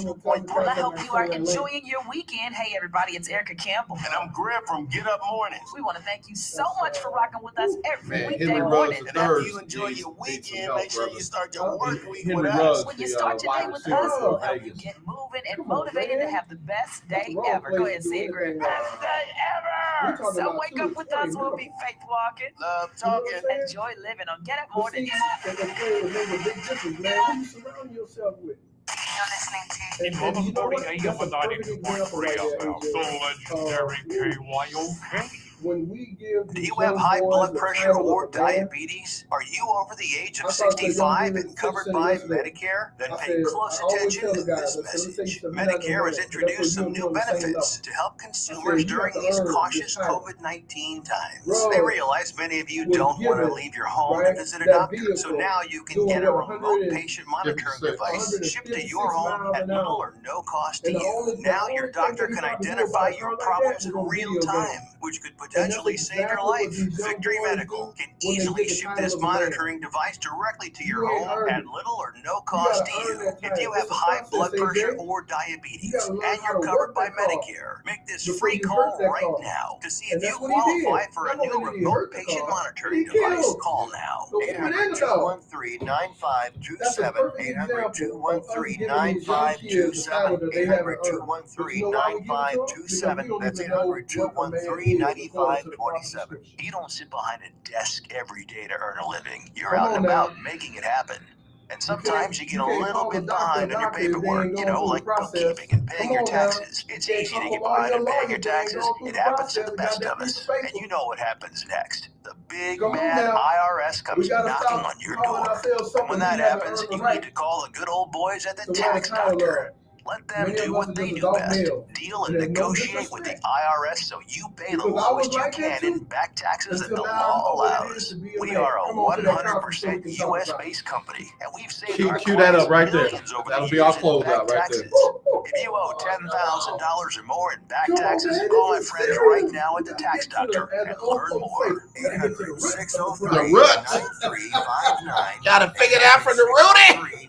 92.3. Well, I hope you are enjoying your weekend. Hey, everybody, it's Erica Campbell. And I'm Griff from Get Up Mornings. We want to thank you so much for rocking with us every weekday Henry morning. Ruggs And after you enjoy your weekend, make sure you start your work week with us. When you start your day with us, we'll help you get moving and motivated to have the best day ever. Go ahead and say it, Greg. Best day ever. So wake up with us. We'll be faith walking, Love talking, enjoy living on Get Up Mornings. You're listening to 1140 AM and 92.3 FM, the legendary KYOK. When we give do you have high blood pressure or diabetes? Are you over the age of 65 and covered by Medicare? Then pay close attention to this message. Medicare has introduced some new benefits to help consumers during these cautious COVID-19 times. They realize many of you don't want to leave your home to visit a doctor, so now you can get a remote patient monitoring device shipped to your home at little or no cost to you. Now your doctor can identify your problems in real time, which could potentially save your life. Victory Medical can easily ship this monitoring device directly to your home at little or no cost to you. If you have high blood pressure or diabetes and you're covered by Medicare, make this free call right now to see if you qualify for a new remote patient monitoring device. Call now. 800-213-9527. 800-213-9527. 800-213-9527. That's 800-213-9527. You don't sit behind a desk every day to earn a living. You're out and about making it happen. And sometimes you get a little bit behind on your paperwork, like bookkeeping and paying your taxes. It's easy to get behind on paying your taxes. It happens to the best of us. And you know what happens next. The big bad IRS comes knocking on your door. And when that happens, you need to call the good old boys at the tax doctor. Let them do what they do best. Deal and negotiate with the IRS so you pay the lowest you can in back taxes that the law allows. We are a 100% U.S.-based company, and we've saved our cue that up right there. millions over That'll the be our years in closeout back right there. taxes. If you owe $10,000 or more in back taxes, call my friends right now at the tax doctor and learn more. 800-603-9359. Gotta figure it out from the Rudy.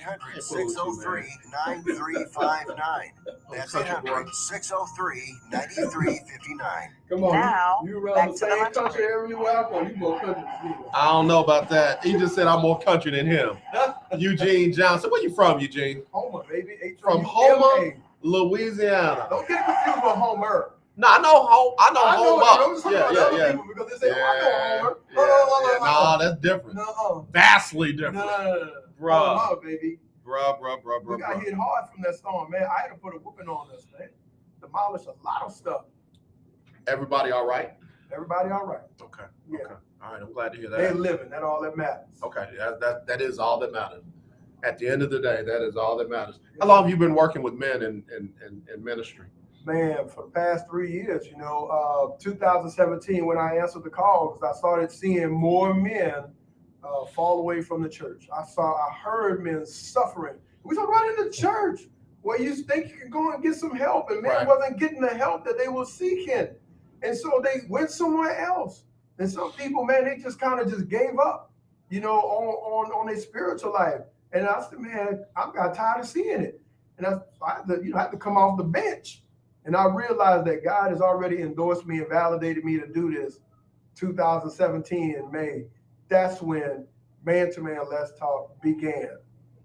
800-603-9359. That's 800-603-9359. Come on, Now, you back run to the the same lunch country everywhere else, or you more country than me? I don't know about that. He just said I'm more country than him. Eugene Johnson. Where you from, Eugene? Homer, baby. From Homer, Louisiana. Don't get confused with Homer. No, I know Homer. I'm just talking about other Yeah. people because they say, I know Homer. No, that's different. No. Vastly different. No. Bruh. Homer, baby. Bruh. We got hit hard from that storm, man. I had to put a whooping on us, man. Demolish a lot of stuff. Everybody all right? Everybody all right. Okay. Yeah. Okay. All right. I'm glad to hear that. They living. That's all that matters. Okay. That is all that matters. At the end of the day, that is all that matters. How long have you been working with men in ministry? Man, for the past 3 years, 2017, when I answered the call, because I started seeing more men fall away from the church. I heard men suffering. We talk about in the church where you think you can go and get some help, and men wasn't getting the help that they were seeking. And so they went somewhere else. And some people, man, they just kind of just gave up, on their spiritual life. And I said, man, I got tired of seeing it. And I had to come off the bench. And I realized that God has already endorsed me and validated me to do this 2017 in May. That's when Man to Man Let's Talk began.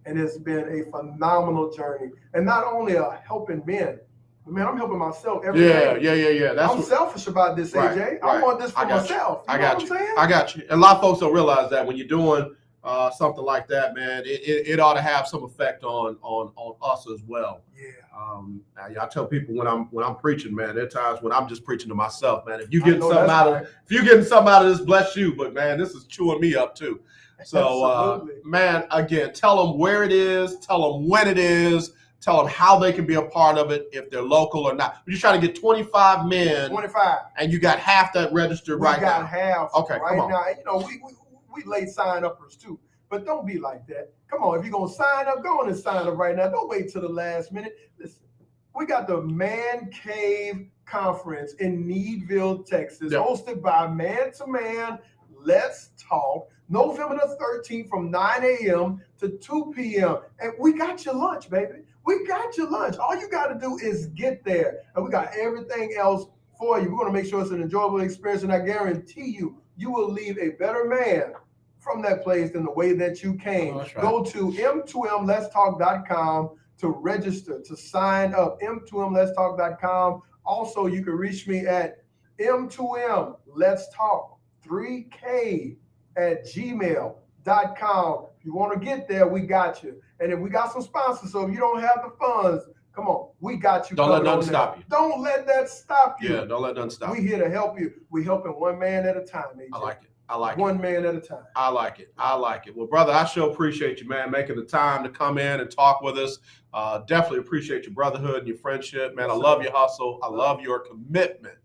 And it's been a phenomenal journey. And not only helping men, but man, I'm helping myself every day. Yeah. I'm selfish about this, AJ. Right. I want this for myself. I got you. And a lot of folks don't realize that when you're doing something like that, man, it ought to have some effect on us as well. Yeah. I tell people when I'm preaching, man, there are times when I'm just preaching to myself, man. If you getting something out of this, bless you. But man, this is chewing me up too. So, man, again, tell them where it is, tell them when it is, tell them how they can be a part of it if they're local or not. We're just trying to get 25 men. 25. And you got half that registered right now. We got half right now. And, you know, we late sign-uppers too. But don't be like that. Come on, if you're going to sign up, go on and sign up right now. Don't wait till the last minute. Listen, we got the Man Cave Conference in Needville, Texas, hosted by Man to Man Let's Talk, November the 13th from 9 a.m. to 2 p.m. And we got your lunch, baby. We got your lunch. All you got to do is get there. And we got everything else for you. We're going to make sure it's an enjoyable experience. And I guarantee you, you will leave a better man from that place than the way that you came. Right. Go to m2mletstalk.com to register, to sign up, m2mletstalk.com. Also, you can reach me at m2mletstalk3k@gmail.com. If you want to get there, we got you. And if we got some sponsors, so if you don't have the funds, come on, we got you. Don't let nothing stop you. Don't let that stop you. Yeah, don't let nothing stop you. We here to help you. We helping one man at a time, AJ. I like it. One man at a time. I like it. Well, brother, I sure appreciate you, man, making the time to come in and talk with us. Definitely appreciate your brotherhood and your friendship, man. I love your hustle. I love your commitment.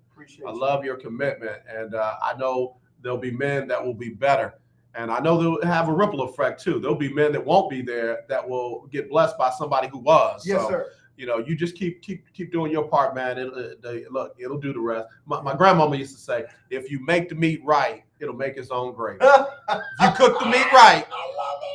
I love your commitment. And I know there'll be men that will be better. And I know they'll have a ripple effect, too. There'll be men that won't be there that will get blessed by somebody who was. Yes, sir. You know, you just keep doing your part, man. It'll do the rest. My grandmama used to say, if you make the meat right, it'll make its own gravy. If you cook the meat right,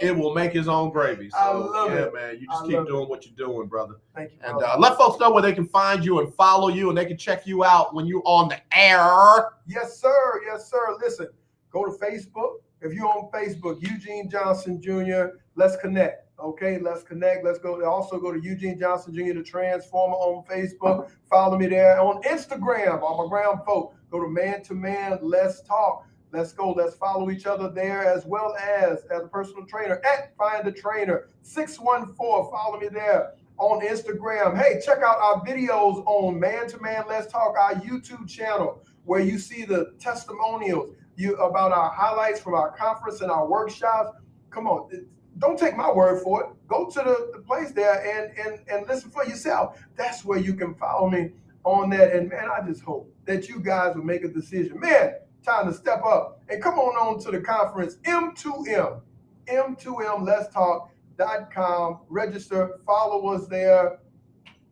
it will make its own gravy. So, I love it. Man, you just keep doing what you're doing, brother. Thank you. And let folks know where they can find you and follow you, and they can check you out when you're on the air. Yes, sir. Yes, sir. Listen, go to Facebook. If you're on Facebook, Eugene Johnson Jr., let's connect. Okay, let's connect. Let's go. Also go to Eugene Johnson Jr., the Transformer on Facebook. Follow me there. On Instagram, all my ground folk, go to Man to Man Let's Talk. Let's go. Let's follow each other there, as well as a personal trainer at Find a Trainer 614. Follow me there on Instagram. Hey, check out our videos on Man to Man Let's Talk, our YouTube channel, where you see the testimonials about our highlights from our conference and our workshops. Come on. Don't take my word for it. Go to the place there and listen for yourself. That's where you can follow me on that. And man, I just hope that you guys will make a decision. Man, time to step up and come on to the conference, m2mletstalk.com. Register, follow us there,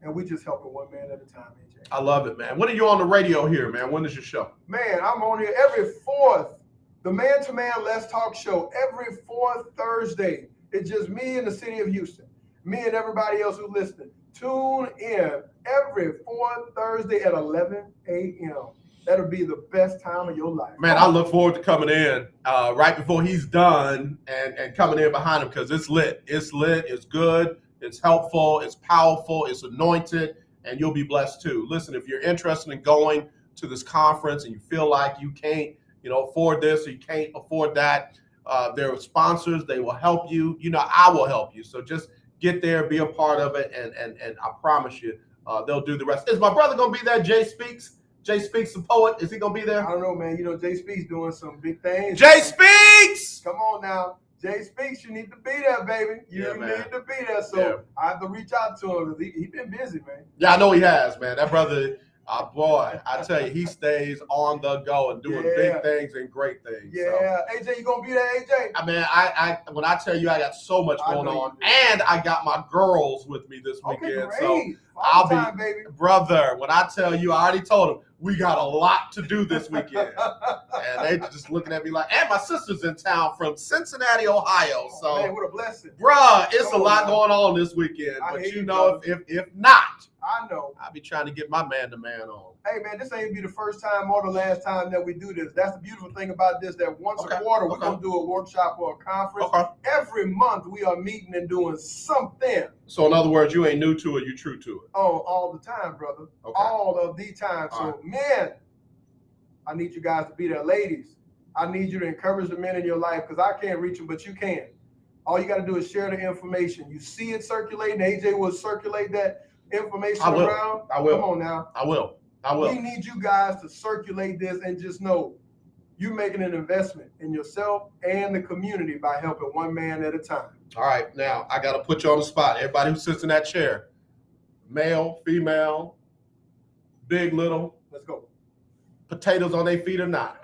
and we just helping one man at a time, AJ. I love it, man. When are you on the radio here, man? When is your show? Man, I'm on here every fourth. The Man to Man Let's Talk show every fourth Thursday. It's just me in the city of Houston. Me and everybody else who's listening. Tune in every fourth Thursday at 11 a.m. That'll be the best time of your life. Man, I look forward to coming in right before he's done and coming in behind him, because it's lit. It's lit. It's good. It's helpful. It's powerful. It's anointed. And you'll be blessed too. Listen, if you're interested in going to this conference and you feel like you can't, afford this or you can't afford that, there are sponsors. They will help you. I will help you. So just get there, be a part of it, and I promise you, they'll do the rest. Is my brother going to be there, Jay Speaks? Jay Speaks, the poet. Is he going to be there? I don't know, man. Jay Speaks doing some big things. Jay Speaks! Come on now. Jay Speaks, you need to be there, baby. You need to be there. So I have to reach out to him. He's been busy, man. Yeah, I know he has, man. That brother Boy, I tell you, he stays on the go and doing big things and great things. Yeah, so. AJ, you gonna be there, AJ? I mean, I when I tell you I got so much going on, and I got my girls with me this weekend, great. So I'll be, baby. Brother. When I tell you, I already told them we got a lot to do this weekend, and they just looking at me like, and my sister's in town from Cincinnati, Ohio. So, man, what a blessing, bruh. It's a lot going on this weekend, but you know, if not. I know. I'll be trying to get my man-to-man on. Hey, man, this ain't be the first time or the last time that we do this. That's the beautiful thing about this, that once a quarter, we're going to do a workshop or a conference. Every month, we are meeting and doing something. So, in other words, you ain't new to it, you true to it. Oh, all the time, brother. All of the time. So, men, I need you guys to be there. Ladies, I need you to encourage the men in your life because I can't reach them, but you can. All you got to do is share the information. You see it circulating. AJ will circulate that information around. I will. Come on now. I will. We need you guys to circulate this and just know you're making an investment in yourself and the community by helping one man at a time. All right. Now, I got to put you on the spot. Everybody who sits in that chair, male, female, big, little. Let's go. Potatoes on their feet or not.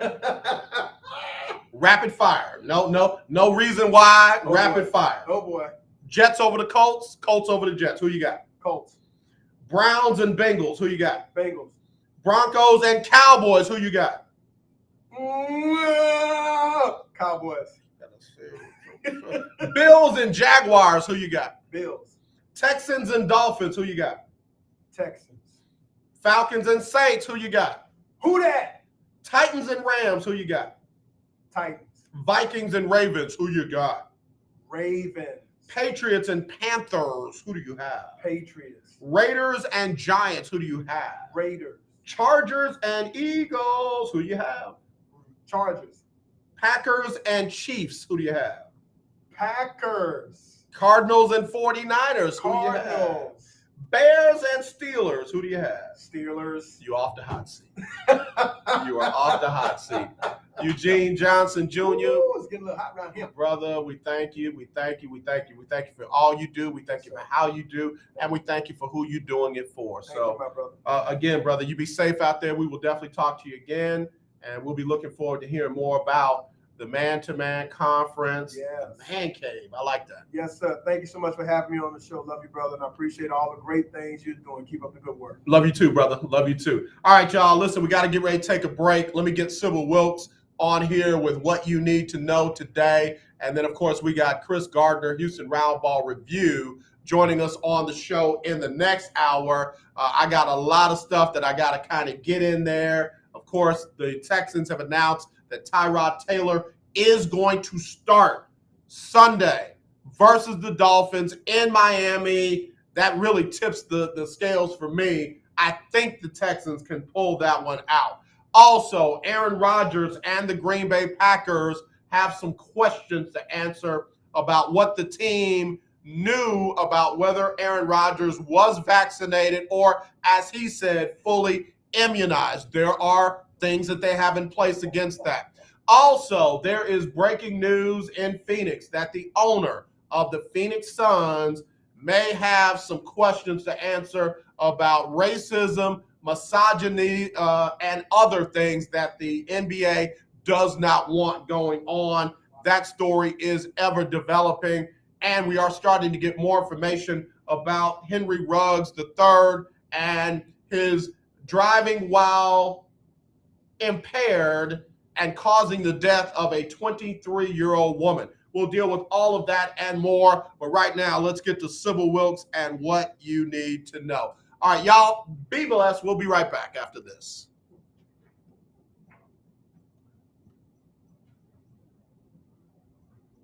Rapid fire. No reason why. Rapid fire. Oh, boy. Jets over the Colts. Colts over the Jets. Who you got? Colts. Browns and Bengals. Who you got? Bengals. Broncos and Cowboys. Who you got? Cowboys. Bills and Jaguars. Who you got? Bills. Texans and Dolphins. Who you got? Texans. Falcons and Saints. Who you got? Who that? Titans and Rams. Who you got? Titans. Vikings and Ravens. Who you got? Ravens. Patriots and Panthers. Who do you have? Patriots. Raiders and Giants. Who do you have? Raiders. Chargers and Eagles. Who do you have? Chargers. Packers and Chiefs. Who do you have? Packers. Cardinals and 49ers. Who do you have? Bears and Steelers. Who do you have? Steelers. You off the hot seat. You are off the hot seat. Eugene Johnson Jr. Ooh, it's getting a little hot around here. Brother, we thank you. We thank you. We thank you. We thank you for all you do. We thank you for how you do. And we thank you for who you're doing it for. Thank you, my brother. Again, brother, you be safe out there. We will definitely talk to you again. And we'll be looking forward to hearing more about the man-to-man conference, the man cave. I like that. Yes, sir. Thank you so much for having me on the show. Love you, brother, and I appreciate all the great things you're doing. Keep up the good work. Love you too, brother. Love you too. All right, y'all. Listen, we got to get ready to take a break. Let me get Sybil Wilkes on here with what you need to know today. And then, of course, we got Kris Gardner, Houston Roundball Review, joining us on the show in the next hour. I got a lot of stuff that I got to kind of get in there. Of course, the Texans have announced that Tyrod Taylor is going to start Sunday versus the Dolphins in Miami. That really tips the scales for me. I think the Texans can pull that one out. Also, Aaron Rodgers and the Green Bay Packers have some questions to answer about what the team knew about whether Aaron Rodgers was vaccinated or, as he said, fully immunized. There are things that they have in place against that. Also, there is breaking news in Phoenix that the owner of the Phoenix Suns may have some questions to answer about racism, misogyny, and other things that the NBA does not want going on. That story is ever developing, and we are starting to get more information about Henry Ruggs III and his driving while impaired and causing the death of a 23-year-old woman. We'll deal with all of that and more, but right now, let's get to Sybil Wilkes and what you need to know. All right, y'all, be blessed. We'll be right back after this.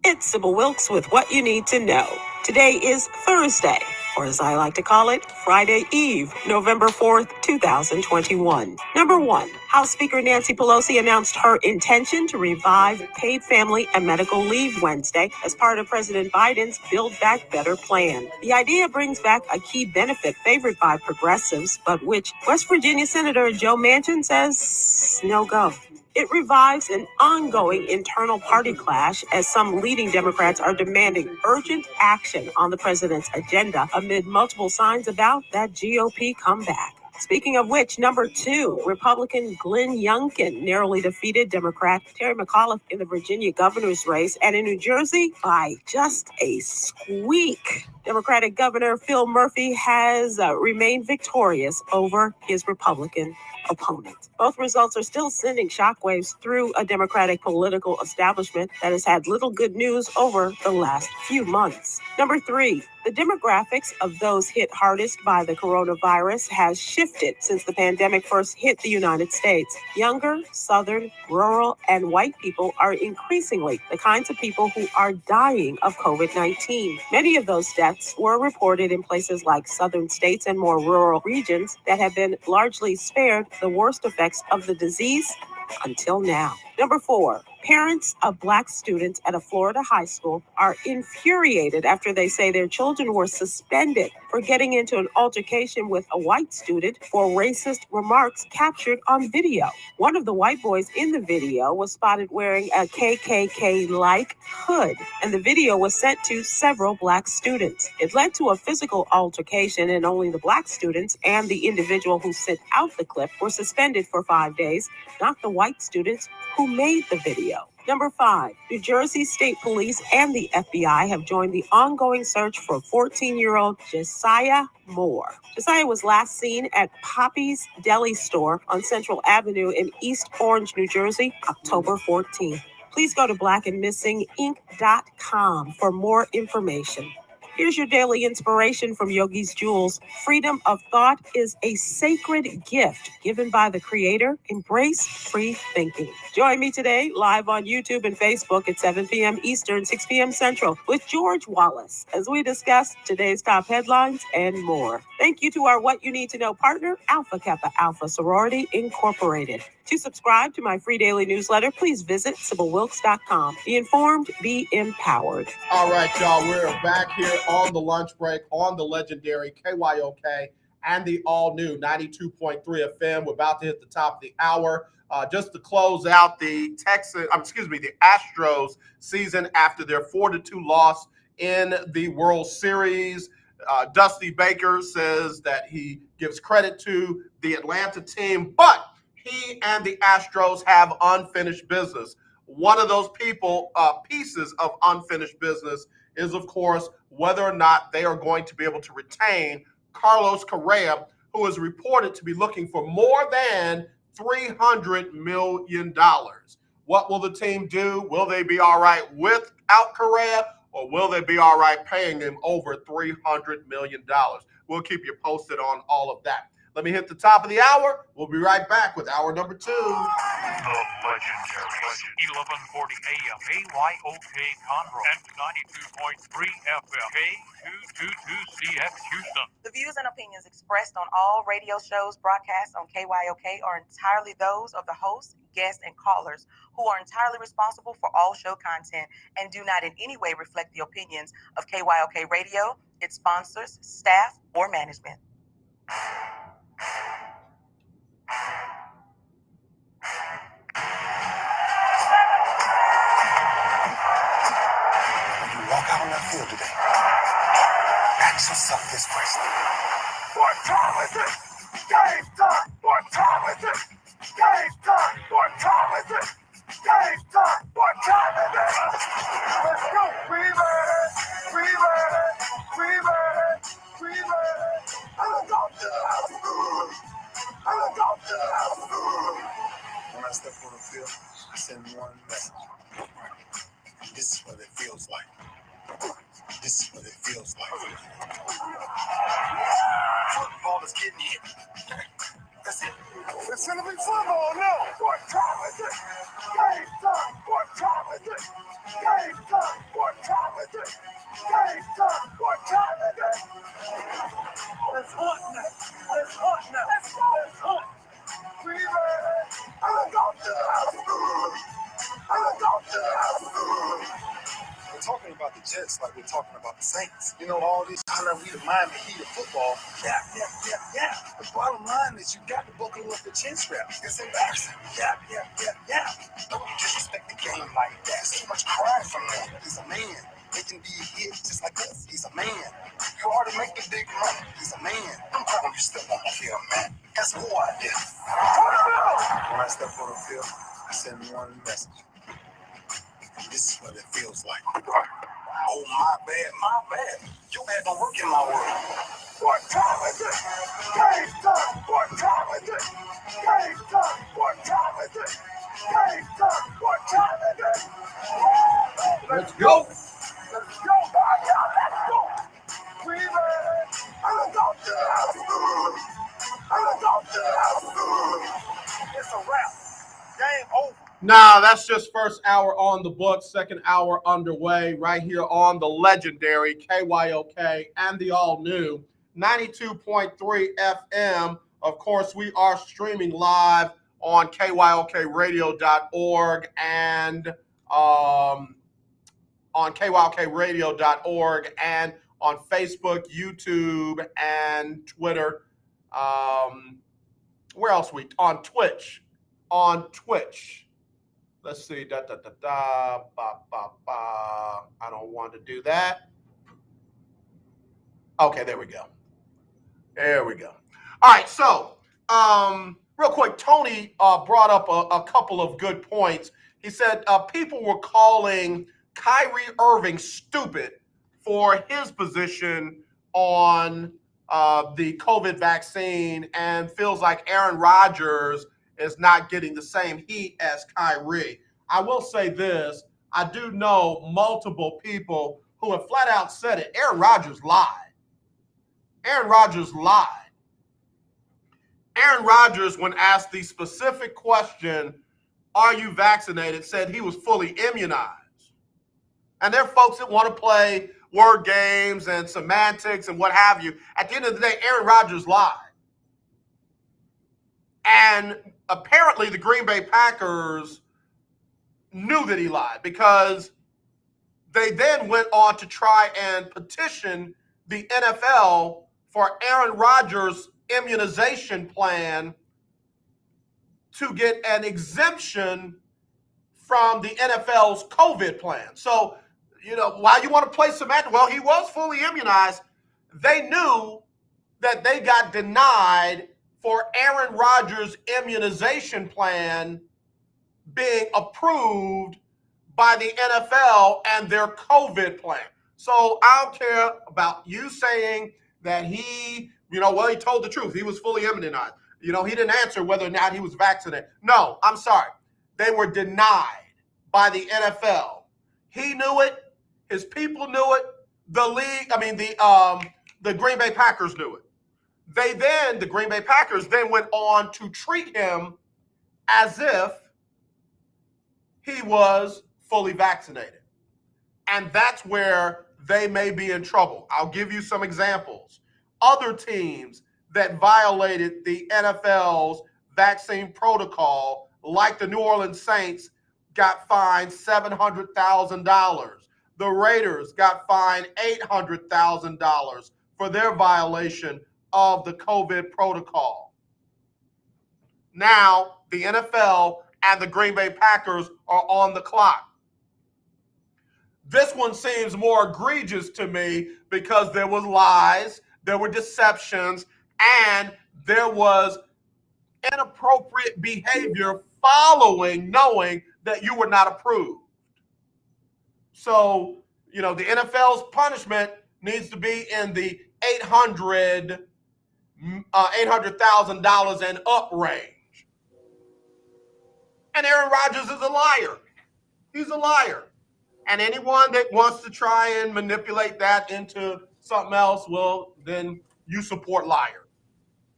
It's Sybil Wilkes with what you need to know. Today is Thursday, or as I like to call it, Friday Eve, November 4th, 2021. Number one, House Speaker Nancy Pelosi announced her intention to revive paid family and medical leave Wednesday as part of President Biden's Build Back Better plan. The idea brings back a key benefit favored by progressives, but which West Virginia Senator Joe Manchin says no go. It revives an ongoing internal party clash as some leading Democrats are demanding urgent action on the president's agenda amid multiple signs about that GOP comeback. Speaking of which, number 2, Republican Glenn Youngkin narrowly defeated Democrat Terry McAuliffe in the Virginia governor's race, and in New Jersey by just a squeak. Democratic Governor Phil Murphy has remained victorious over his Republican opponent. Both results are still sending shockwaves through a Democratic political establishment that has had little good news over the last few months. Number 3, the demographics of those hit hardest by the coronavirus has shifted since the pandemic first hit the United States. Younger, Southern, rural, and white people are increasingly the kinds of people who are dying of COVID-19. Many of those deaths were reported in places like southern states and more rural regions that have been largely spared the worst effects of the disease until now. Number 4, parents of Black students at a Florida high school are infuriated after they say their children were suspended for getting into an altercation with a white student for racist remarks captured on video. One of the white boys in the video was spotted wearing a KKK-like hood, and the video was sent to several Black students. It led to a physical altercation, and only the Black students and the individual who sent out the clip were suspended for 5 days, not the white students who made the video. Number 5, New Jersey State Police and the FBI have joined the ongoing search for 14-year-old Josiah Moore. Josiah was last seen at Poppy's Deli store on Central Avenue in East Orange, New Jersey, October 14th. Please go to blackandmissinginc.com for more information. Here's your daily inspiration from Yogi's Jewels. Freedom of thought is a sacred gift given by the Creator. Embrace free thinking. Join me today live on YouTube and Facebook at 7 p.m. Eastern, 6 p.m. Central with George Wallace as we discuss today's top headlines and more. Thank you to our What You Need to Know partner, Alpha Kappa Alpha Sorority Incorporated. To subscribe to my free daily newsletter, please visit SybylWilkes.com. Be informed, be empowered. All right, y'all, we're back here on the lunch break on the legendary KYOK and the all-new 92.3 FM. We're about to hit the top of the hour. Just to close out the Astros season after their 4-2 loss in the World Series. Dusty Baker says that he gives credit to the Atlanta team, but he and the Astros have unfinished business. One of those pieces of unfinished business is, of course, whether or not they are going to be able to retain Carlos Correa, who is reported to be looking for more than $300 million. What will the team do? Will they be all right without Correa, or will they be all right paying him over $300 million? We'll keep you posted on all of that. Let me hit the top of the hour. We'll be right back with hour number 2. The legendary 1140 AM KYOK Conroe and 92.3 FM K222CX Houston. The views and opinions expressed on all radio shows broadcast on KYOK are entirely those of the hosts, guests, and callers, who are entirely responsible for all show content and do not in any way reflect the opinions of KYOK Radio, its sponsors, staff, or management. Walk out on that field today. Ask yourself this question. What time is it? Game time. What time is it? Game time. What time is it? Game time. What time is it? Let's go. We ready. We ready. We ready. We ready. Let's go to the house. Let's go to the house. When I step on the field, I send one message. This is what it feels like. This is what it feels like. Football is getting hit. That's it. It's gonna be football now. What time is it? Game time. What time is it? Game time. What time is it? Game time. What time is it? It's hot now. It's hot now. Let's go. It's hot. We ready? Let's go to the house. Let's go to the house. We're talking about the Jets like we're talking about the Saints. You know, all this kind of remind the heat of football. Yeah. The bottom line is you got to buckle up the chin straps. It's embarrassing. Yeah. Don't disrespect the game like that. So much crying from me. He's a man. They can be a hit just like us. He's a man. You already make the big money. He's a man. I'm calling you step on the field, man. That's who I am. When I step on the field, I send one message. This is what it feels like. Oh, my bad. You had no work in my world. What time is it? Game time. What time is it? Game time. What time is it? Game time. What time is it? Let's go. Let's go, y'all. Let's go. We ready. I'm going to the house. I'm going to the house. It's a wrap. Game over. Nah, that's just first hour on the books, second hour underway right here on the legendary KYOK and the all-new 92.3 FM. Of course, we are streaming live on KYOKradio.org and on KYOKradio.org and on Facebook, YouTube, and Twitter. Where else on Twitch. On Twitch. Let's see. I don't want to do that. Okay, there we go. There we go. All right, so real quick, Tony brought up a couple of good points. He said people were calling Kyrie Irving stupid for his position on the COVID vaccine and feels like Aaron Rodgers is not getting the same heat as Kyrie. I will say this. I do know multiple people who have flat out said it. Aaron Rodgers lied. Aaron Rodgers lied. Aaron Rodgers, when asked the specific question, are you vaccinated, said he was fully immunized. And there are folks that want to play word games and semantics and what have you. At the end of the day, Aaron Rodgers lied. And apparently the Green Bay Packers knew that he lied because they then went on to try and petition the NFL for Aaron Rodgers' immunization plan to get an exemption from the NFL's COVID plan. So, while you want to play semantics, well, he was fully immunized. They knew that they got denied for Aaron Rodgers' immunization plan being approved by the NFL and their COVID plan. So I don't care about you saying that he, he told the truth. He was fully immunized. He didn't answer whether or not he was vaccinated. No, I'm sorry. They were denied by the NFL. He knew it. His people knew it. The league, the Green Bay Packers knew it. The Green Bay Packers then went on to treat him as if he was fully vaccinated. And that's where they may be in trouble. I'll give you some examples. Other teams that violated the NFL's vaccine protocol, like the New Orleans Saints, got fined $700,000. The Raiders got fined $800,000 for their violation of the COVID protocol. Now, the NFL and the Green Bay Packers are on the clock. This one seems more egregious to me because there was lies, there were deceptions, and there was inappropriate behavior following knowing that you were not approved. So, the NFL's punishment needs to be in the $800,000 and up range. And Aaron Rodgers is a liar. He's a liar. And anyone that wants to try and manipulate that into something else, well, then you support liar.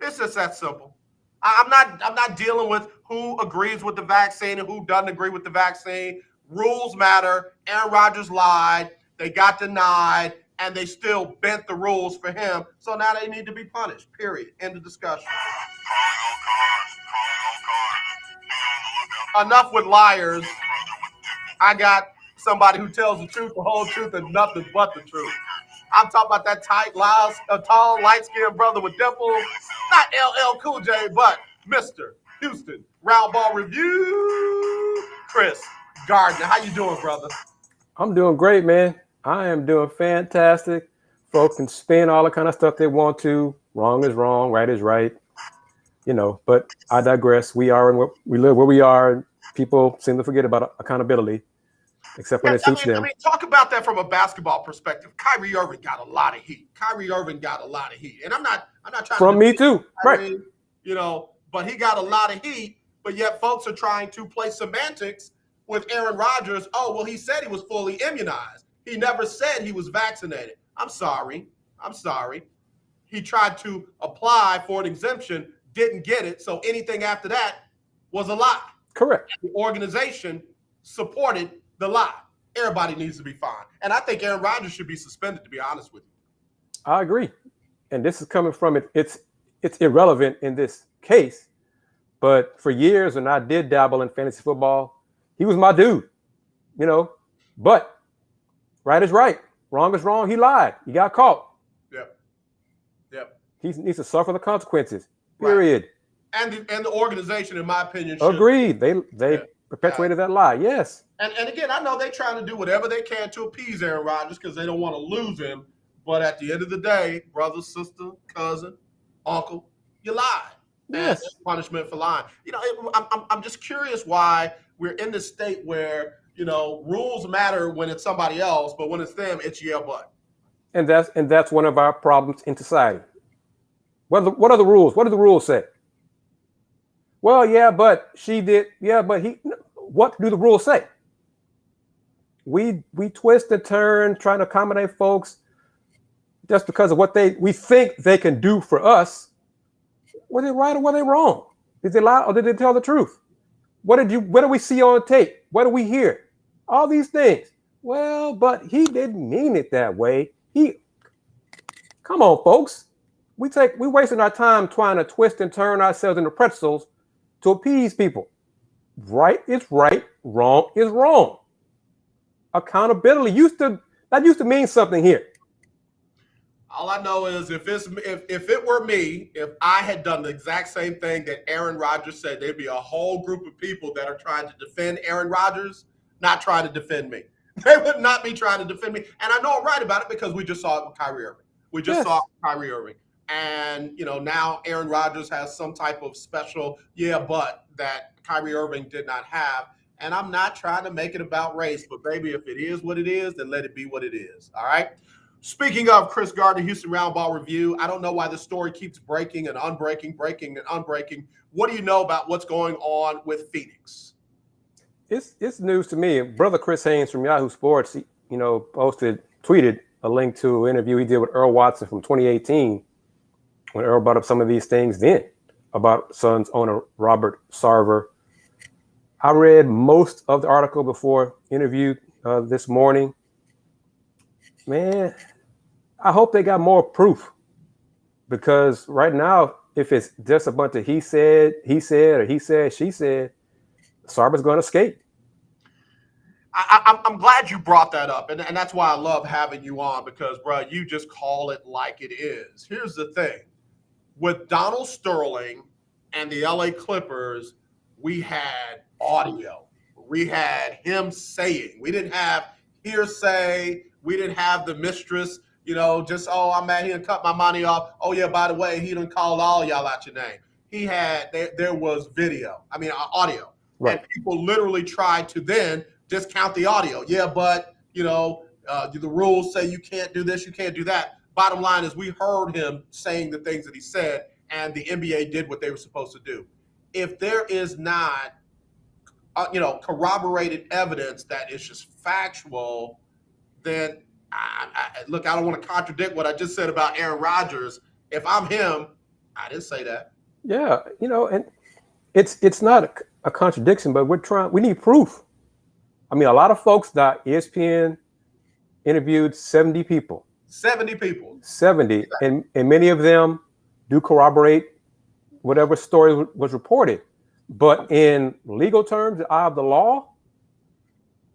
It's just that simple. I'm not dealing with who agrees with the vaccine and who doesn't agree with the vaccine. Rules matter. Aaron Rodgers lied. They got denied, and they still bent the rules for him. So now they need to be punished, period. End of discussion. Enough with liars. I got somebody who tells the truth, the whole truth, and nothing but the truth. I'm talking about that tall, light-skinned brother with dimples. Not LL Cool J, but Mr. Houston Roundball Review, Kris Gardner. How you doing, brother? I'm doing great, man. I am doing fantastic. Folks can spin all the kind of stuff they want to. Wrong is wrong, right is right. But I digress. We live where we are. And people seem to forget about accountability, except when it suits them. I mean, talk about that from a basketball perspective. Kyrie Irving got a lot of heat. And I'm not trying from to me too, Kyrie, right? But he got a lot of heat. But yet, folks are trying to play semantics with Aaron Rodgers. Oh, well, he said he was fully immunized. He never said he was vaccinated. I'm sorry. He tried to apply for an exemption, didn't get it. So anything after that was a lie. Correct. The organization supported the lie. Everybody needs to be fined. And I think Aaron Rodgers should be suspended, to be honest with you. I agree. And this is coming from it. It's irrelevant in this case. But for years, when I did dabble in fantasy football, he was my dude, But right is right. Wrong is wrong. He lied. He got caught. Yep. He needs to suffer the consequences, period. Right. And the organization, in my opinion, should. Agreed. They perpetuated that lie, yes. And again, I know they're trying to do whatever they can to appease Aaron Rodgers because they don't want to lose him. But at the end of the day, brother, sister, cousin, uncle, you lied. Yes. And punishment for lying. I'm just curious why we're in this state where, rules matter when it's somebody else, but when it's them, it's yeah, but. And that's one of our problems in society. What are the rules? What do the rules say? Well, yeah, but she did. Yeah, but he. What do the rules say? We twist and turn, trying to accommodate folks just because of what we think they can do for us. Were they right or were they wrong? Did they lie or did they tell the truth? What do we see on tape? What do we hear? All these things. Well, but he didn't mean it that way. Come on, folks. We're wasting our time trying to twist and turn ourselves into pretzels to appease people. Right is right, wrong is wrong. Accountability used to mean something here. All I know is if it were me, if I had done the exact same thing that Aaron Rodgers said, there'd be a whole group of people that are trying to defend Aaron Rodgers, not trying to defend me. They would not be trying to defend me. And I know I'm right about it because we just saw it with Kyrie Irving. And, now Aaron Rodgers has some type of special but that Kyrie Irving did not have. And I'm not trying to make it about race, but baby, if it is what it is, then let it be what it is. All right. Speaking of Kris Gardner, Houston Roundball Review, I don't know why the story keeps breaking and unbreaking. What do you know about what's going on with Phoenix? It's news to me. Brother Chris Haynes from Yahoo Sports, tweeted a link to an interview he did with Earl Watson from 2018 when Earl brought up some of these things then about Suns owner Robert Sarver. I read most of the article before interview this morning. Man, I hope they got more proof because right now, if it's just a bunch of he said, or he said, she said, Sarver's going to skate. I'm glad you brought that up, and that's why I love having you on because, bro, you just call it like it is. Here's the thing. With Donald Sterling and the LA Clippers, we had audio. We had him saying. We didn't have hearsay. We didn't have the mistress, I'm mad he done cut my money off. Oh, yeah, by the way, he done called all y'all out your name. There was audio. Right. And people literally tried to then discount the audio. Yeah, but, the rules say you can't do this, you can't do that. Bottom line is we heard him saying the things that he said, and the NBA did what they were supposed to do. If there is not, corroborated evidence that is just factual, then I don't want to contradict what I just said about Aaron Rodgers. If I'm him, I didn't say that. Yeah, and it's not a contradiction, but we need proof. I mean, a lot of folks that ESPN interviewed 70 people. 70 people. 70, and many of them do corroborate whatever story was reported. But in legal terms, the eye of the law,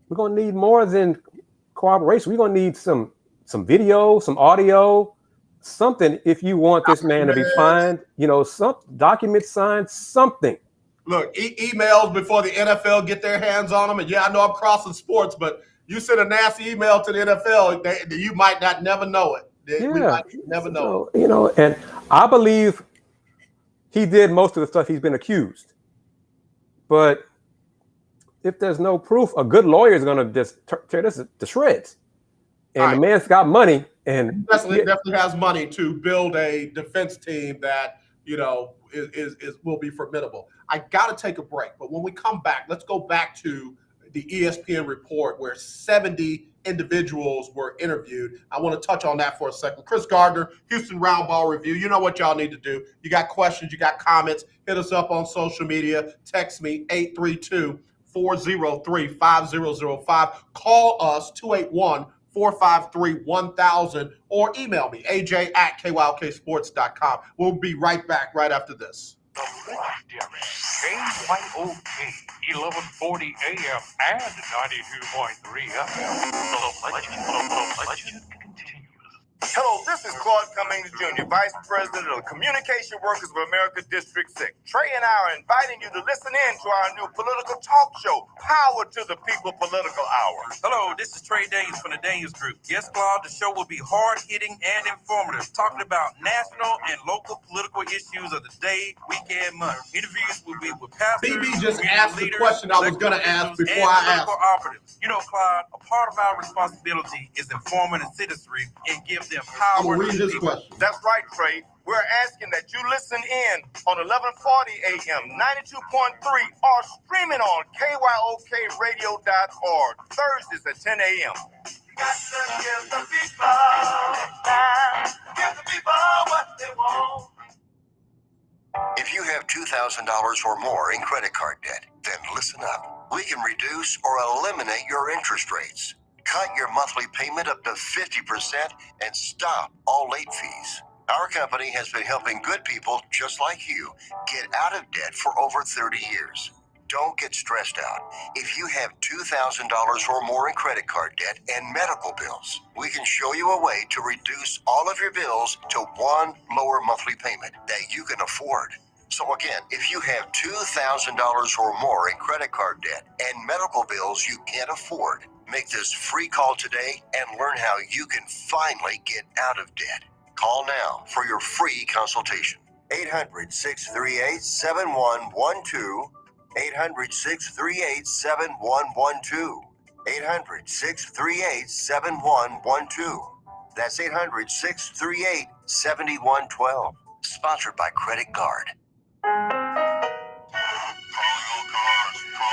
we're going to need more than corroboration. We're going to need some video, some audio, something if you want this man to be fined, some documents signed, something. Look, emails before the NFL get their hands on them. And yeah, I know I'm crossing sports, but You send a nasty email to the NFL, you might not never know it. We might never know it. You know, and I believe he did most of the stuff he's been accused. But if there's no proof, a good lawyer is going to just tear this to shreds. And the man's got money, and definitely has money to build a defense team that is will be formidable. I got to take a break, but when we come back, let's go back to the ESPN report where 70 individuals were interviewed. I want to touch on that for a second. Kris Gardner, Houston Roundball Review. You know what y'all need to do. You got questions, you got comments, hit us up on social media. Text me 832-403-5005. Call us 281-453-1000 or email me aj@kyoksports.com. We'll be right back right after this. The legendary KYOK 1140 AM and 92.3 FM. The legend continues. Hello, this is Claude Cummings Jr., Vice President of the Communication Workers of America District 6. Trey and I are inviting you to listen in to our new political talk show, Power to the People Political Hour. Hello, this is Trey Daniels from the Daniels Group. Yes, Claude, the show will be hard-hitting and informative, talking about national and local political issues of the day, week, and month. Interviews will be with pastors, BB just asked the question I was going to ask before I asked. Operatives. You know, Claude, a part of our responsibility is informing the citizenry and give them power. Read this question. That's right, Trey. We're asking that you listen in on 1140 AM, 92.3, or streaming on kyokradio.org, Thursdays at 10 a.m. You got to give the people time. Give the people what they want. If you have $2,000 or more in credit card debt, then listen up. We can reduce or eliminate your interest rates. Cut your monthly payment up to 50% and stop all late fees. Our company has been helping good people just like you get out of debt for over 30 years. Don't get stressed out. If you have $2,000 or more in credit card debt and medical bills, we can show you a way to reduce all of your bills to one lower monthly payment that you can afford. So again, if you have $2,000 or more in credit card debt and medical bills you can't afford, make this free call today and learn how you can finally get out of debt. Call now for your free consultation. 800-638-7112. 800-638-7112. 800-638-7112. That's 800-638-7112. Sponsored by Credit Card.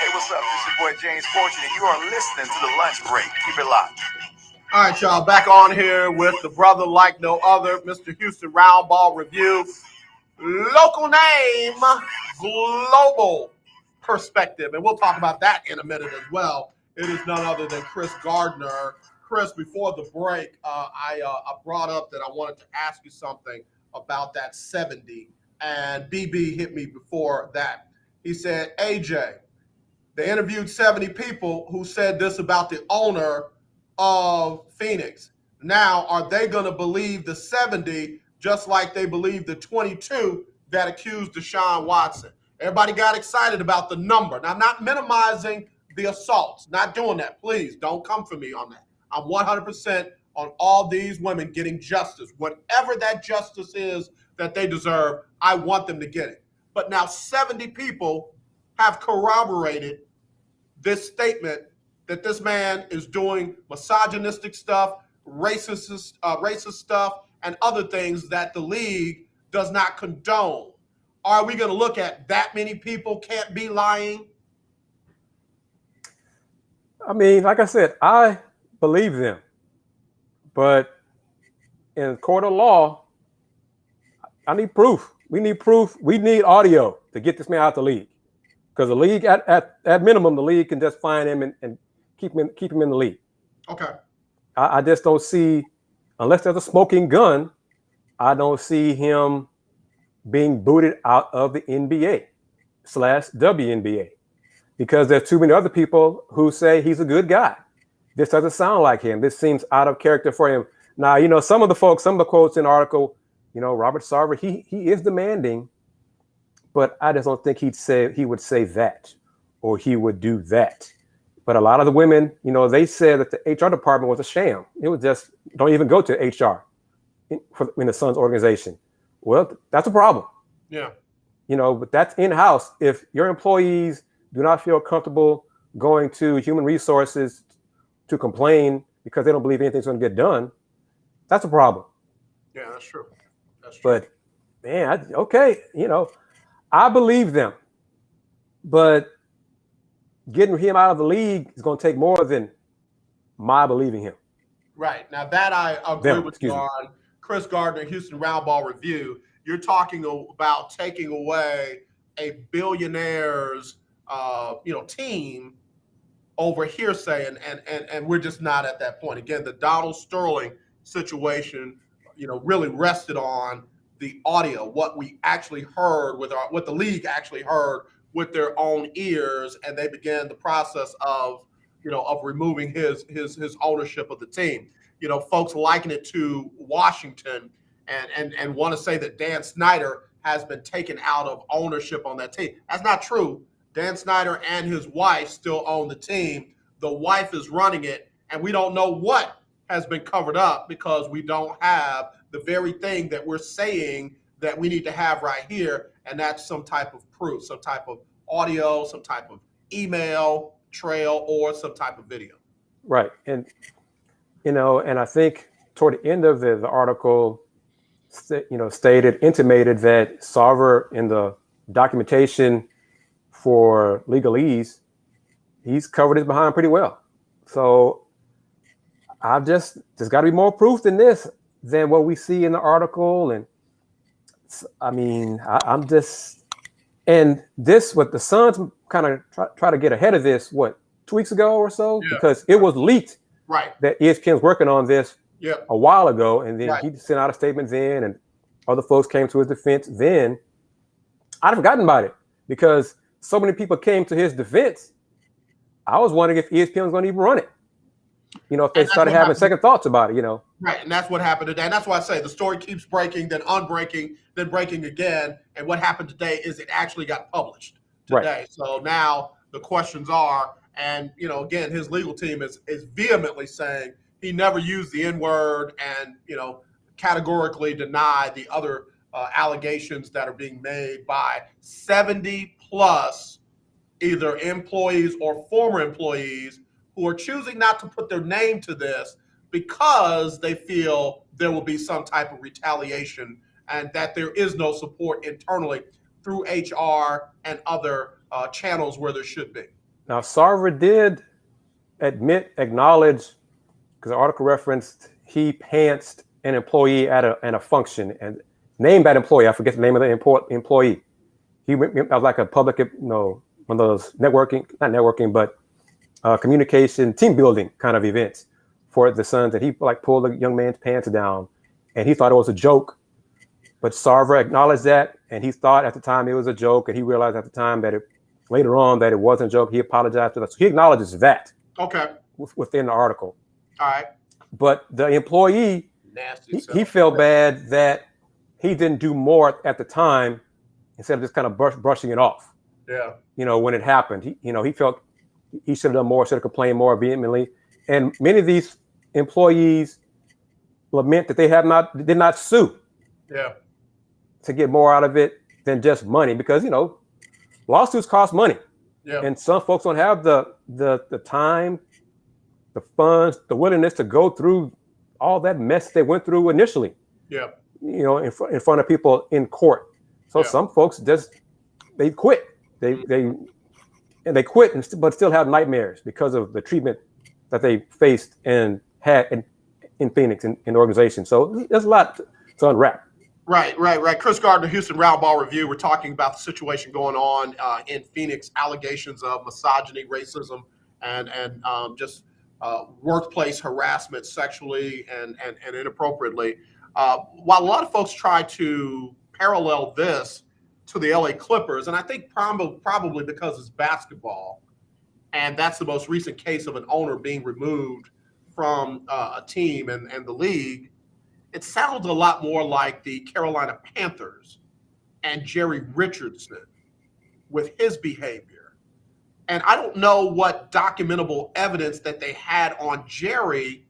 Hey, what's up? This is your boy James Fortune, and you are listening to The Lunch Break. Keep it locked. All right, y'all, back on here with the brother like no other, Mr. Houston Roundball Review. Local name, global perspective. And we'll talk about that in a minute as well. It is none other than Kris Gardner. Kris, before the break, I brought up that I wanted to ask you something about that 70. And BB hit me before that. He said, AJ, they interviewed 70 people who said this about the owner of Phoenix. Now, are they going to believe the 70 just like they believe the 22 that accused Deshaun Watson? Everybody got excited about the number. Now, I'm not minimizing the assaults, not doing that. Please don't come for me on that. I'm 100% on all these women getting justice. Whatever that justice is that they deserve, I want them to get it. But now 70 people have corroborated this statement that this man is doing misogynistic stuff, racist stuff, and other things that the league does not condone. Are we going to look at that many people can't be lying? I mean, like I said, I believe them. But in court of law, I need proof. We need proof. We need audio to get this man out the league. Because the league, at minimum, the league can just find him and keep him in the league. Okay. I just don't see, unless there's a smoking gun, I don't see him being booted out of the NBA/WNBA. Because there's too many other people who say he's a good guy. This doesn't sound like him. This seems out of character for him. Now, some of the quotes in the article, Robert Sarver, he is demanding, but I just don't think he would say that or he would do that. But a lot of the women, they said that the HR department was a sham. It was just, don't even go to HR in the Suns organization. Well, that's a problem. Yeah. But that's in-house. If your employees do not feel comfortable going to human resources to complain because they don't believe anything's going to get done, that's a problem. Yeah, that's true. That's true. But man, I believe them. But getting him out of the league is going to take more than my believing him. Right. Now that I agree with you on. Kris Gardner, Houston Roundball Review, you're talking about taking away a billionaire's team over hearsay, and we're just not at that point. Again, the Donald Sterling situation, really rested on the audio, what we actually heard what the league actually heard with their own ears, and they began the process of removing his ownership of the team. Folks liken it to Washington and want to say that Dan Snyder has been taken out of ownership on that team. That's not true. Dan Snyder and his wife still own the team. The wife is running it, and we don't know what has been covered up because we don't have the very thing that we're saying that we need to have right here, and that's some type of proof, some type of audio, some type of email trail, or some type of video. Right. And I think toward the end of the article, intimated that Sarver in the documentation for legalese, he's covered his behind pretty well. So I've just got to be more proof than what we see in the article. And I'm just, and this, what the Suns kind of try to get ahead of this, 2 weeks ago or so, because it was leaked. Right. That ESPN's working on this a while ago, and then he sent out a statement then, and other folks came to his defense then. I'd forgotten about it because so many people came to his defense. I was wondering if ESPN was going to even run it. If they started having second thoughts about it, Right, and that's what happened today. And that's why I say the story keeps breaking, then unbreaking, then breaking again. And what happened today is it actually got published today. Right. So now the questions are, and again, his legal team is vehemently saying he never used the N-word, and categorically deny the other allegations that are being made by 70 plus either employees or former employees who are choosing not to put their name to this because they feel there will be some type of retaliation and that there is no support internally through HR and other channels where there should be. Now, Sarver did acknowledge, because the article referenced he pantsed an employee at a function and named that employee. I forget the name of the employee. He was like a public, one of those not networking, but communication, team building kind of events for the Suns. And he pulled the young man's pants down, and he thought it was a joke. But Sarver acknowledged that, and he thought at the time it was a joke, and he realized at the time that later on that it wasn't a joke. He apologized for that. So he acknowledges that. Okay. Within the article. All right. But the employee, he felt bad that he didn't do more at the time instead of just kind of brushing it off. Yeah. When it happened, he felt he should have done more, should have complained more vehemently. And many of these employees lament that they did not sue. Yeah. To get more out of it than just money, because lawsuits cost money. Yeah. And some folks don't have the time, the funds, the willingness to go through all that mess they went through initially. Yeah. In front of people in court. So some folks they quit. They quit but still have nightmares because of the treatment that they faced and had in Phoenix in the organization. So there's a lot to unwrap. Right. Kris Gardner, Houston Roundball Review. We're talking about the situation going on in Phoenix, allegations of misogyny, racism, and just workplace harassment sexually and inappropriately. While a lot of folks try to parallel this to the LA Clippers, and I think probably because it's basketball, and that's the most recent case of an owner being removed from a team and the league, it sounds a lot more like the Carolina Panthers and Jerry Richardson with his behavior. And I don't know what documentable evidence that they had on Jerry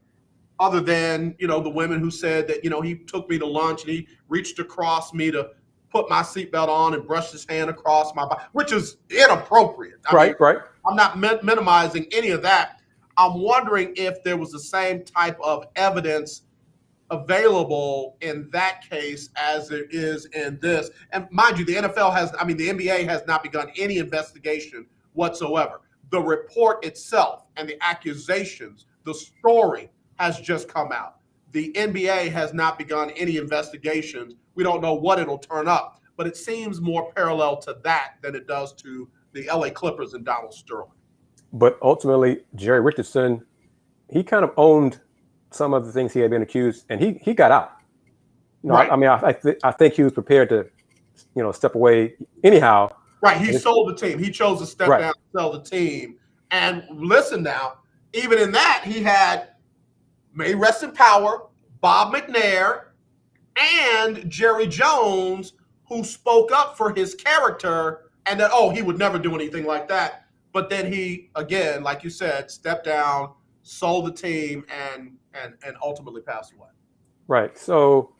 other than, the women who said that, he took me to lunch and he reached across me to put my seatbelt on and brushed his hand across my body, which is inappropriate. Right. I'm not minimizing any of that. I'm wondering if there was the same type of evidence available in that case as there is in this. And mind you, the NBA has not begun any investigation whatsoever. The report itself and the accusations, the story has just come out. The NBA has not begun any investigations. We don't know what it'll turn up, but it seems more parallel to that than it does to the LA Clippers and Donald Sterling. But ultimately, Jerry Richardson, he kind of owned some of the things he had been accused, and he got out. Right. I think he was prepared to, step away anyhow. Right. He sold the team. He chose to step down and sell the team. And listen now, even in that, he had, may rest in power, Bob McNair and Jerry Jones, who spoke up for his character and that, he would never do anything like that. But then he, again, like you said, stepped down, sold the team, and ultimately passed away. Right. So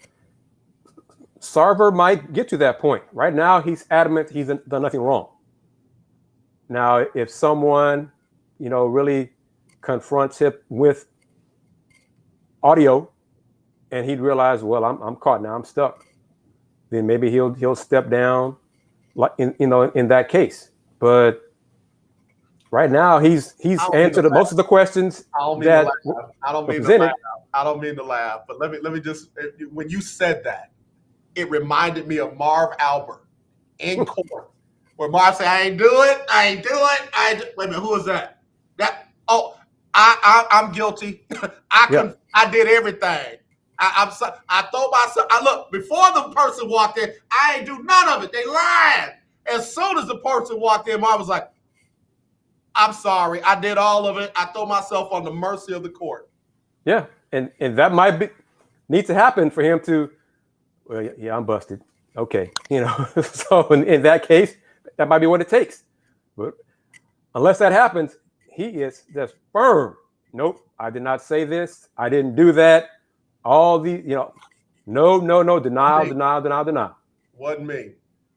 Sarver might get to that point. Right now, he's adamant he's done nothing wrong. Now, if someone, really confronts him with audio and he'd realize, well, I'm caught now, I'm stuck, then maybe he'll step down like in that case. But right now, he's answered most of the questions that I don't mean to laugh, but let me just, when you said that, it reminded me of Marv Albert in court, where Marv said, I ain't do it. Wait a minute, who was that? I'm guilty. I did everything. I told myself, look, before the person walked in, I ain't do none of it. They lied. As soon as the person walked in, Marv was like, I'm sorry, I did all of it. I throw myself on the mercy of the court. Yeah, and that might need to happen for him to, well, yeah, I'm busted. Okay, so in that case, that might be what it takes. But unless that happens, he is just firm. Nope, I did not say this. I didn't do that. All the, no, denial. Wasn't me.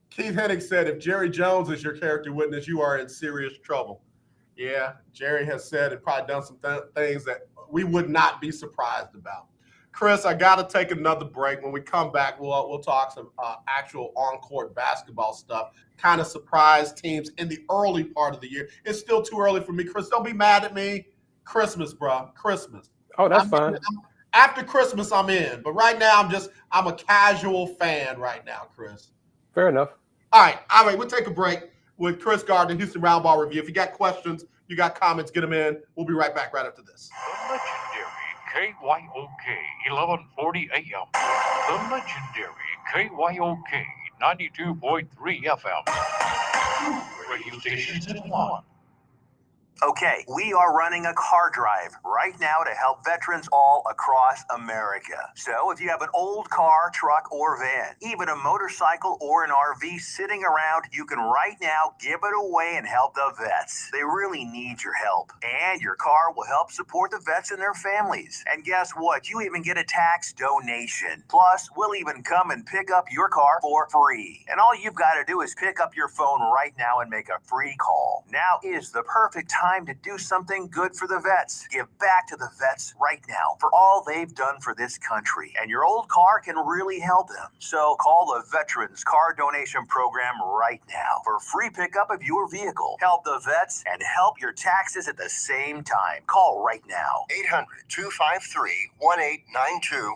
Keith Hennig said, if Jerry Jones is your character witness, you are in serious trouble. Yeah, Jerry has said and probably done some things that we would not be surprised about. Kris, I got to take another break. When we come back, we'll talk some actual on-court basketball stuff, kind of surprise teams in the early part of the year. It's still too early for me. Kris, don't be mad at me. Christmas, bro. Christmas. Oh, that's fine. After Christmas, I'm in. But right now, I'm a casual fan right now, Kris. Fair enough. All right. We'll take a break with Kris Gardner, Houston Roundball Review. If you got questions, you got comments, get them in. We'll be right back right after this. The legendary KYOK 1140 AM. The legendary KYOK 92.3 FM. Radio stations in one. Okay, we are running a car drive right now to help veterans all across America. So if you have an old car, truck, or van, even a motorcycle or an RV sitting around, you can right now give it away and help the vets. They really need your help. And your car will help support the vets and their families. And guess what? You even get a tax donation. Plus, we'll even come and pick up your car for free. And all you've got to do is pick up your phone right now and make a free call. Now is the perfect time to do something good for the vets. Give back to the vets right now for all they've done for this country. And your old car can really help them. So call the Veterans Car Donation Program right now for free pickup of your vehicle. Help the vets and help your taxes at the same time. Call right now. 800-253-1892.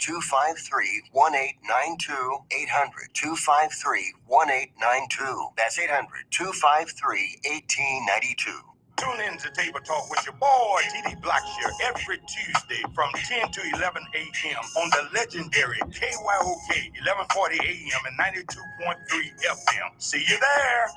800-253-1892. 800-253-1892. That's 800-253-1892. Tune in to Table Talk with your boy, TD Blackshear, every Tuesday from 10 to 11 a.m. on the legendary KYOK 1140 a.m. and 92.3 FM. See you there.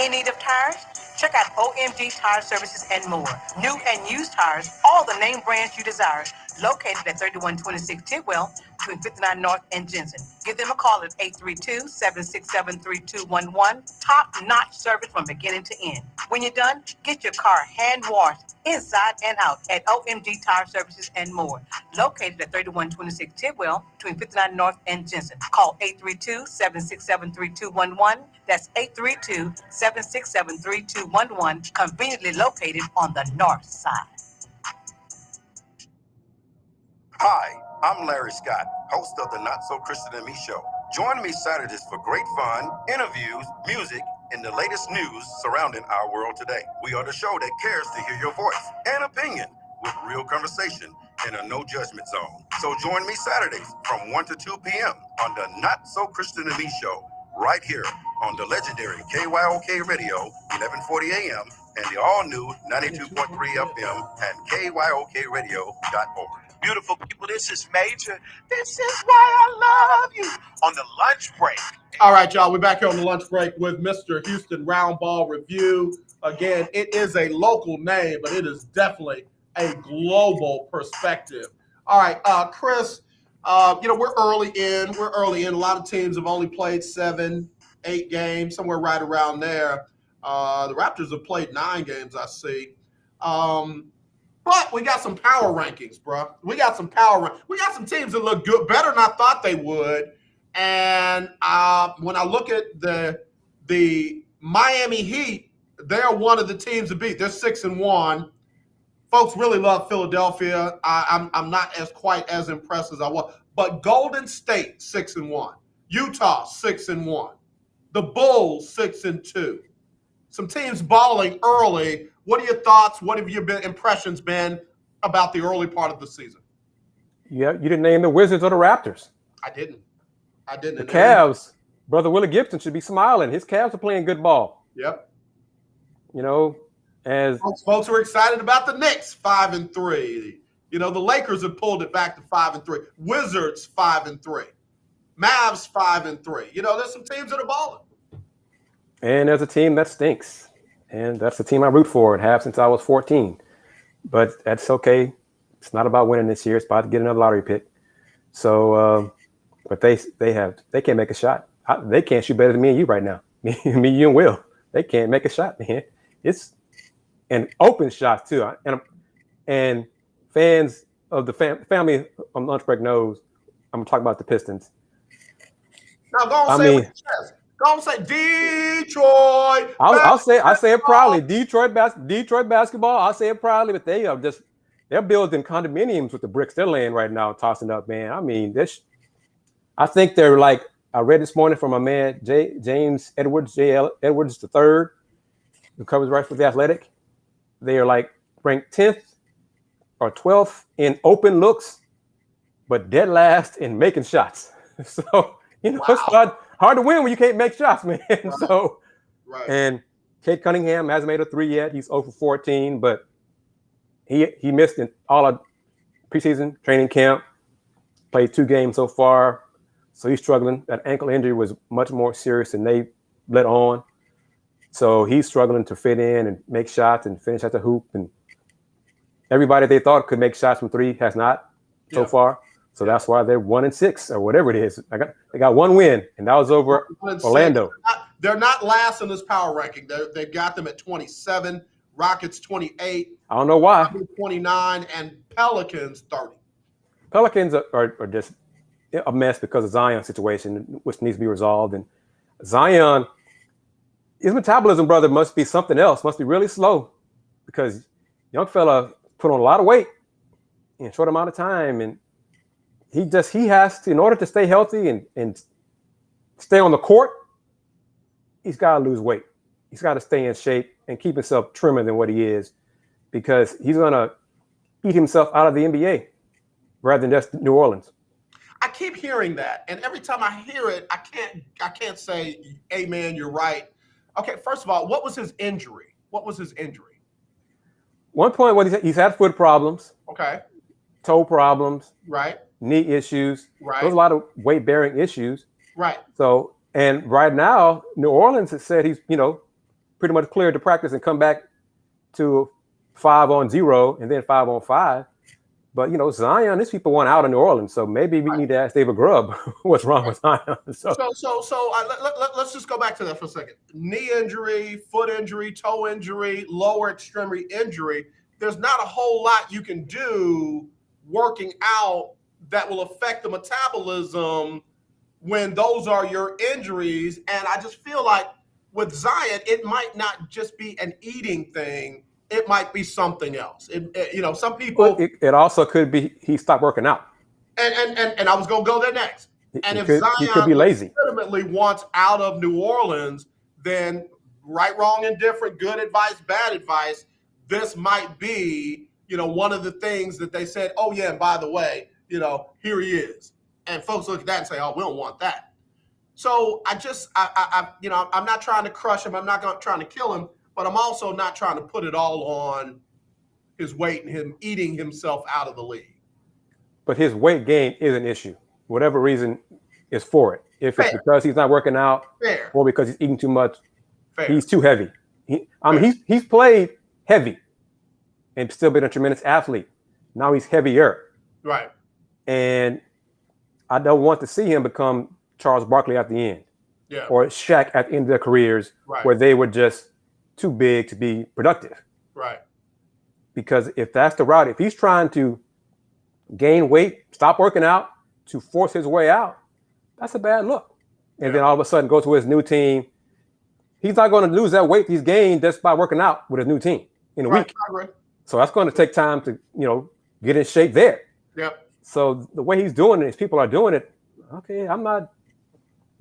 In need of tires? Check out OMG Tire Services and more. New and used tires, all the name brands you desire. Located at 3126 Tidwell, between 59 North and Jensen. Give them a call at 832-767-3211. Top-notch service from beginning to end. When you're done, get your car hand-washed inside and out at OMG Tire Services and more. Located at 3126 Tidwell between 59 North and Jensen. Call 832-767-3211. That's 832-767-3211. Conveniently located on the north side. Hi, I'm Larry Scott, host of the Not So Christian and Me Show. Join me Saturdays for great fun, interviews, music, and the latest news surrounding our world today. We are the show that cares to hear your voice and opinion with real conversation in a no judgment zone. So join me Saturdays from 1 to 2 p.m. on the Not So Christian and Me Show, right here on the legendary KYOK Radio, 1140 a.m. and the all-new 92.3 FM and KYOKradio.org. Beautiful people, this is Major. This is why I love you on the lunch break. All right, y'all, we're back here on the lunch break with Mr. Houston Roundball Review. Again, it is a local name, but it is definitely a global perspective. All right, Kris, we're early in. A lot of teams have only played 7-8 games, somewhere right around there. The Raptors have played 9 games, I see. But we got some power rankings, bro. We got some teams that look good, better than I thought they would. And when I look at the Miami Heat, they're one of the teams to beat. They're 6-1. Folks really love Philadelphia. I'm not quite as impressed as I was. But Golden State 6-1, Utah 6-1, the Bulls 6-2. Some teams balling early. What are your thoughts? What have your impressions been about the early part of the season? Yeah, you didn't name the Wizards or the Raptors. I didn't. The Cavs, brother Willie Gibson should be smiling. His Cavs are playing good ball. Yep. As folks are excited about the Knicks 5-3. The Lakers have pulled it back to 5-3. Wizards 5-3. Mavs 5-3. There's some teams that are balling. And there's a team that stinks. And that's the team I root for and have since I was 14. But that's okay. It's not about winning this year. It's about to get another lottery pick. So, but they can't make a shot. They can't shoot better than me and you right now. Me, you, and Will. They can't make a shot, man. It's an open shot too. And fans of the family on lunch break knows I'm talking about the Pistons. Now go on, say it with your chest. Go on, say Detroit. I say it proudly. Detroit basketball. I'll say it proudly, but they're building condominiums with the bricks they're laying right now, tossing up, man. I mean, I think they're like, I read this morning from my man James Edwards, J.L. Edwards III, who covers right for The Athletic. They are like ranked 10th or 12th in open looks, but dead last in making shots. So, wow. It's hard to win when you can't make shots, man. Right. So, right. And Kate Cunningham hasn't made a 3 yet. He's 0 for 14, but he missed in all of preseason training camp, played 2 games so far. So he's struggling. That ankle injury was much more serious than they let on. So he's struggling to fit in and make shots and finish at the hoop. And everybody they thought could make shots from 3 has not so far. So that's why they're 1-6 or whatever it is. They got 1 win, and that was over Orlando. They're not last in this power ranking. They've got them at 27, Rockets 28. I don't know why. 29, and Pelicans 30. Pelicans are just a mess because of Zion's situation, which needs to be resolved. And Zion, his metabolism, brother, must be something else. Must be really slow because young fella put on a lot of weight in a short amount of time, and he has to, in order to stay healthy and stay on the court, he's got to lose weight. He's got to stay in shape and keep himself trimmer than what he is, because he's going to eat himself out of the NBA rather than just New Orleans. I keep hearing that, and every time I hear it, I can't say, amen, you're right. Okay, first of all, what was his injury? One point when he's had foot problems. Okay. Toe problems. Right. Knee issues. Right. There's a lot of weight-bearing issues. Right. So, and right now, New Orleans has said he's, pretty much cleared to practice and come back to 5-on-0 and then 5-on-5. But Zion, these people want out of New Orleans, so maybe we need to ask David Grubb what's wrong with Zion. Let's just go back to that for a second. Knee injury, foot injury, toe injury, lower extremity injury. There's not a whole lot you can do working out that will affect the metabolism when those are your injuries. And I just feel like with Zion, it might not just be an eating thing. It might be something else. Some people. It also could be he stopped working out. And I was going to go there next. And if he could be lazy, legitimately wants out of New Orleans, then right, wrong, indifferent, good advice, bad advice, this might be, one of the things that they said, oh yeah, and by the way, here he is. And folks look at that and say, oh, we don't want that. So I'm not trying to crush him. I'm not trying to kill him, but I'm also not trying to put it all on his weight and him eating himself out of the league. But his weight gain is an issue. Whatever reason is for it. If it's because he's not working out or because he's eating too much, he's too heavy. He's played heavy and still been a tremendous athlete. Now he's heavier. Right. And I don't want to see him become Charles Barkley at the end. Yeah. Or Shaq at the end of their careers where they were just too big to be productive. Right. Because if that's the route, if he's trying to gain weight, stop working out to force his way out, that's a bad look. And then all of a sudden go to his new team. He's not going to lose that weight he's gained just by working out with his new team in a week. Right. So that's going to take time to, get in shape there. Yep. So the way he's doing it, people are doing it. Okay, I'm not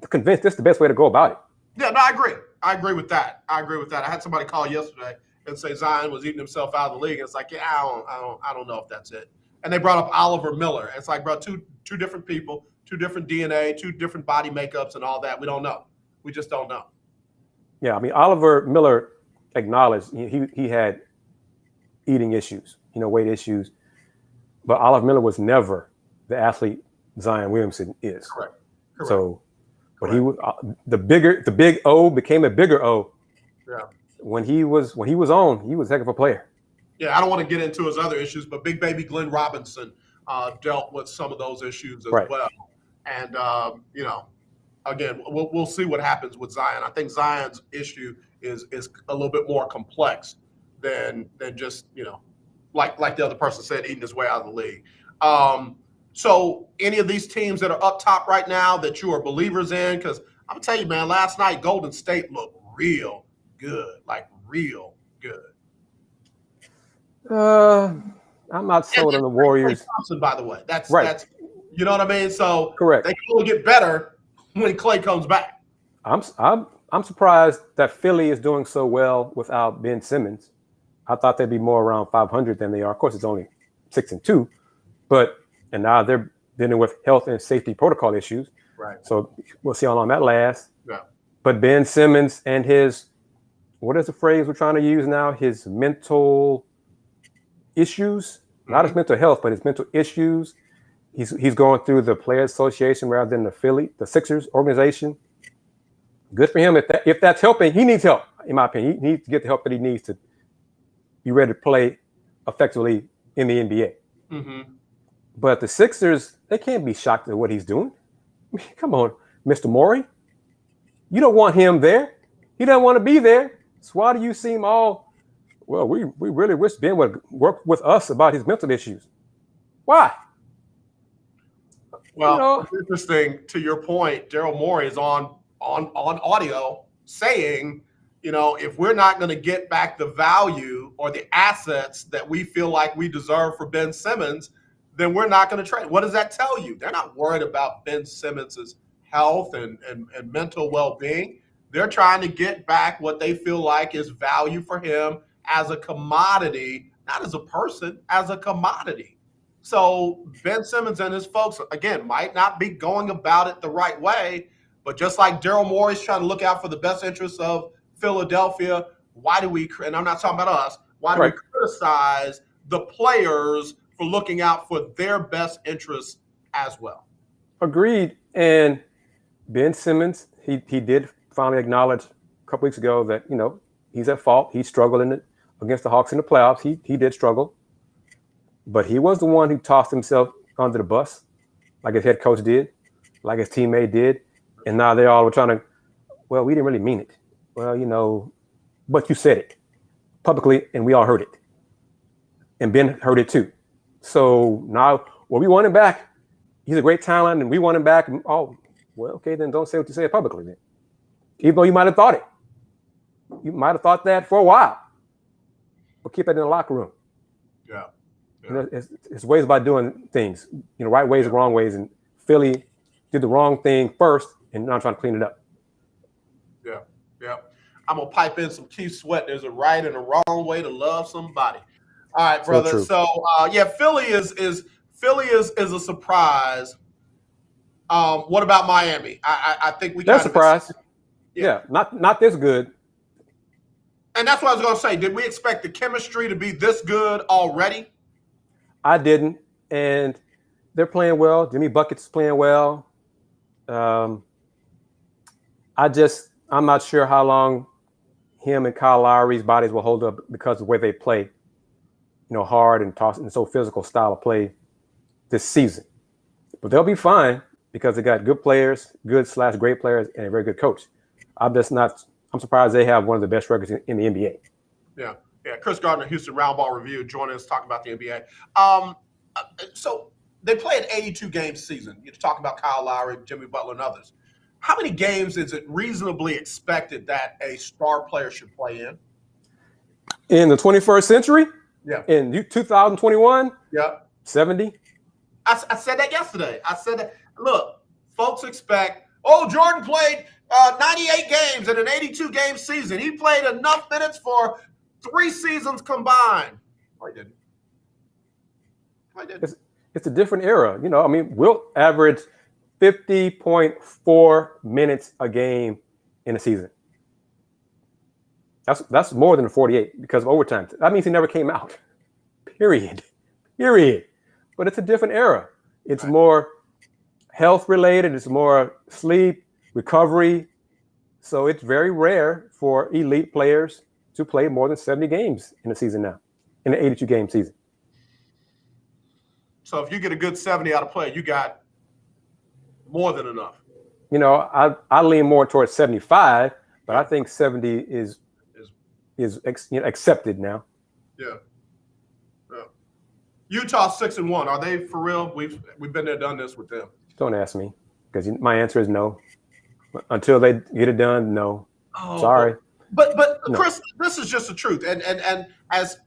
convinced this is the best way to go about it. Yeah, no, I agree. I agree with that. I had somebody call yesterday and say Zion was eating himself out of the league. And it's like, yeah, I don't know if that's it. And they brought up Oliver Miller. It's like, bro, two different people, two different DNA, two different body makeups and all that. We don't know. We just don't know. Yeah, I mean, Oliver Miller acknowledged he had eating issues, weight issues. But Oliver Miller was never the athlete Zion Williamson is. Correct. So, but he was the big O became a bigger O. Yeah. When he was on, he was a heck of a player. Yeah, I don't want to get into his other issues, but big baby Glenn Robinson dealt with some of those issues as well. And again, we'll see what happens with Zion. I think Zion's issue is a little bit more complex than just like the other person said, eating his way out of the league. So any of these teams that are up top right now that you are believers in, because I'm gonna tell you, man, last night Golden State looked real good, like real good. I'm not sold on the Warriors. Klay Thompson, by the way, that's you know what I mean. So correct. They can only get better when Klay comes back. I'm surprised that Philly is doing so well without Ben Simmons. I thought they'd be more around 500 than they are. Of course, it's only 6-2, and now they're dealing with health and safety protocol issues. Right. So we'll see how long that lasts. Yeah. But Ben Simmons and his, what is the phrase we're trying to use now? His mental issues, not his mental health, but his mental issues. He's going through the Players Association rather than the Sixers organization. Good for him. If that's helping, he needs help, in my opinion. He needs to get the help that he needs to be ready to play effectively in the NBA. Mm-hmm. But the Sixers, they can't be shocked at what he's doing. I mean, come on, Mr. Morey. You don't want him there. He doesn't want to be there. So why do you seem all, well, we really wish Ben would work with us about his mental issues. Why? Well, it's interesting. To your point, Daryl Morey is on audio saying, if we're not going to get back the value or the assets that we feel like we deserve for Ben Simmons, then we're not going to trade. What does that tell you? They're not worried about Ben Simmons' health and mental well-being. They're trying to get back what they feel like is value for him as a commodity, not as a person, as a commodity. So Ben Simmons and his folks, again, might not be going about it the right way, but just like Daryl Morey's trying to look out for the best interests of Philadelphia, why do we, and I'm not talking about us, why do we criticize the players for looking out for their best interests as well? Agreed. And Ben Simmons, he did finally acknowledge a couple weeks ago that, he's at fault. He struggled against the Hawks in the playoffs. He did struggle. but he was the one who tossed himself under the bus, like his head coach did, like his teammate did. And now they all were trying to, well, we didn't really mean it. Well, but you said it publicly and we all heard it. And Ben heard it too. So now, we want him back. He's a great talent and we want him back. Oh, well, okay, then don't say what you said publicly then. Even though you might have thought it. You might have thought that for a while. But keep it in the locker room. Yeah. It's ways about doing things, right ways, wrong ways. And Philly did the wrong thing first and now trying to clean it up. Yeah. I'm going to pipe in some Keith Sweat. There's a right and a wrong way to love somebody. All right, brother. So Philly is a surprise. What about Miami? I think they're surprised. Yeah, not this good. And that's what I was going to say. Did we expect the chemistry to be this good already? I didn't, and they're playing well. Jimmy Bucket's playing well. I'm not sure how long him and Kyle Lowry's bodies will hold up because of the way they play. Hard and toss and so physical style of play this season. But they'll be fine because they got good players, good/great players, and a very good coach. I'm surprised they have one of the best records in the NBA. Yeah. Chris Gardner, Houston Roundball Review, joining us talking about the NBA. So they play an 82-game season. You're talking about Kyle Lowry, Jimmy Butler, and others. How many games is it reasonably expected that a star player should play in? In the 21st century? Yeah. In 2021? Yeah. 70? I said that yesterday. I said that. Look, folks expect, Jordan played 98 games in an 82-game season. He played enough minutes for 3 seasons combined. I didn't. It's a different era. Wilt averaged 50.4 minutes a game in a season. That's more than 48 because of overtime. That means he never came out. Period. But it's a different era. It's more health related. It's more sleep, recovery. So it's very rare for elite players to play more than 70 games in a season now, in an 82-game season. So if you get a good 70 out of play, you got more than enough. I lean more towards 75, but I think 70 is accepted now. Yeah. Utah 6-1. Are they for real? We've been there, done this with them. Don't ask me because my answer is no. Until they get it done, no. Sorry. But no. Kris, this is just the truth. And as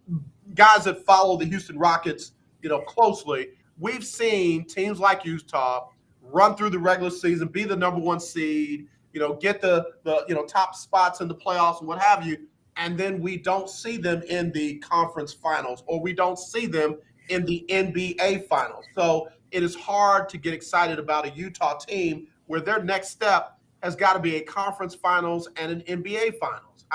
guys that follow the Houston Rockets, closely, we've seen teams like Utah run through the regular season, be the number 1 seed, get the top spots in the playoffs and what have you. And then we don't see them in the conference finals, or we don't see them in the NBA finals. So it is hard to get excited about a Utah team where their next step has got to be a conference finals and an NBA finals.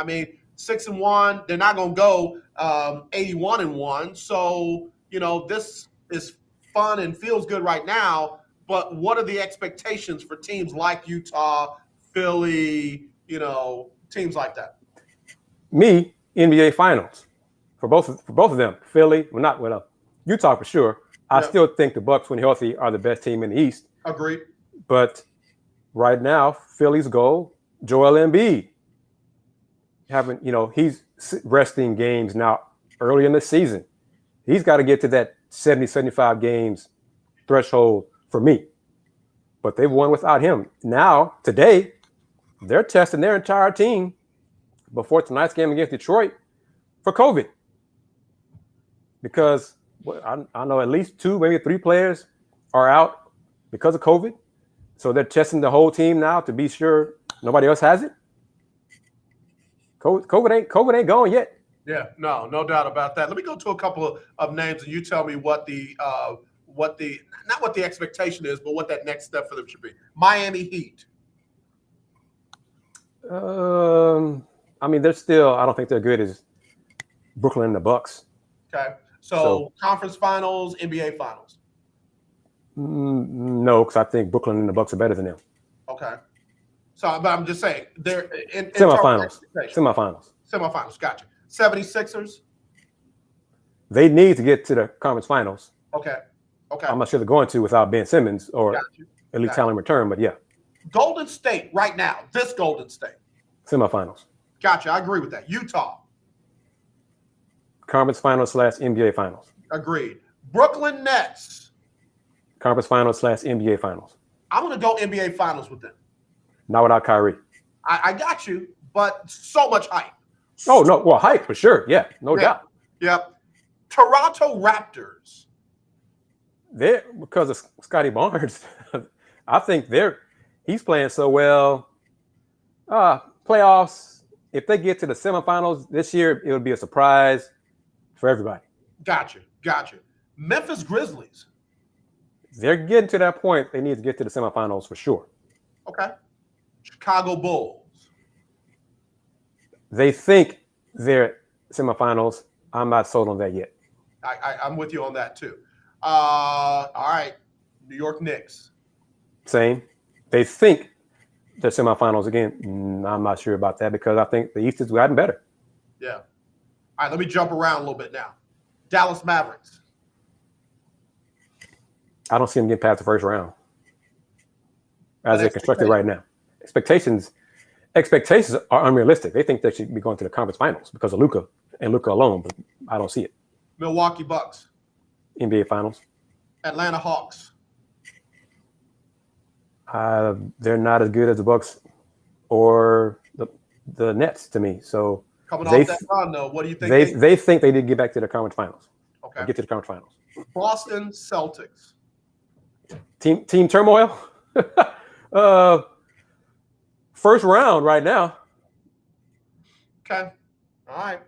6-1, they're not going to go 81-1. So, this is fun and feels good right now. But what are the expectations for teams like Utah, Philly, teams like that? Me, NBA finals for both of them. Philly, Utah for sure. I still think the Bucks, when healthy, are the best team in the East. Agreed. But right now, Philly's goal, Joel Embiid. He's resting games now early in the season. He's got to get to that 70, 75 games threshold for me. But they've won without him. Now, today, they're testing their entire team before tonight's game against Detroit for COVID. Because I know at least 2, maybe 3 players are out because of COVID. So they're testing the whole team now to be sure nobody else has it. COVID ain't gone yet. Yeah, no doubt about that. Let me go to a couple of names, and you tell me what the not what the expectation is, but what that next step for them should be. Miami Heat. They're still. I don't think they're good as Brooklyn and the Bucks. Okay, so conference finals, NBA finals. No, because I think Brooklyn and the Bucks are better than them. Okay. So, but I'm just saying they're in semifinals. Semifinals. Gotcha. 76ers. they need to get to the conference finals. Okay. I'm not sure they're going to without Ben Simmons or at least talent return, but yeah. Golden State right now, this Golden State. Semifinals. Gotcha. I agree with that. Utah. Conference finals / NBA finals. Agreed. Brooklyn Nets. Conference finals / NBA finals. I'm going to go NBA finals with them. Not without Kyrie. I got you, but so much hype. Oh, no. Well, hype for sure. Yeah, no doubt. Yep. Toronto Raptors. They're, because of Scotty Barnes, I think he's playing so well. Playoffs, if they get to the semifinals this year, it would be a surprise for everybody. Gotcha. Memphis Grizzlies. They're getting to that point. They need to get to the semifinals for sure. Okay. Chicago Bulls. They think they're semifinals. I'm not sold on that yet. I'm with you on that too. All right. New York Knicks. Same. They think they're semifinals again. I'm not sure about that because I think the East has gotten better. Yeah. All right, let me jump around a little bit now. Dallas Mavericks. I don't see them getting past the first round as they're constructed right now. Expectations are unrealistic. They think they should be going to the conference finals because of Luka and Luka alone, but I don't see it. Milwaukee Bucks. NBA finals. Atlanta Hawks. They're not as good as the Bucks or the Nets to me. So coming off that run, though, what do you think? They think they did get back to the conference finals. Okay. Get to the conference finals. Boston Celtics. Team turmoil. First round right now. Okay. All right.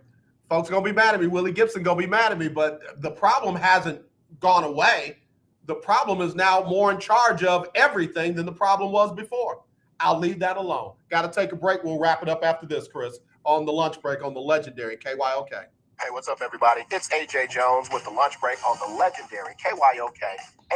Folks are going to be mad at me. Willie Gibson going to be mad at me, but the problem hasn't gone away. The problem is now more in charge of everything than the problem was before. I'll leave that alone. Got to take a break. We'll wrap it up after this, Kris, on the lunch break on the legendary KYOK. Hey, what's up, everybody? It's AJ Jones with the lunch break on the legendary KYOK,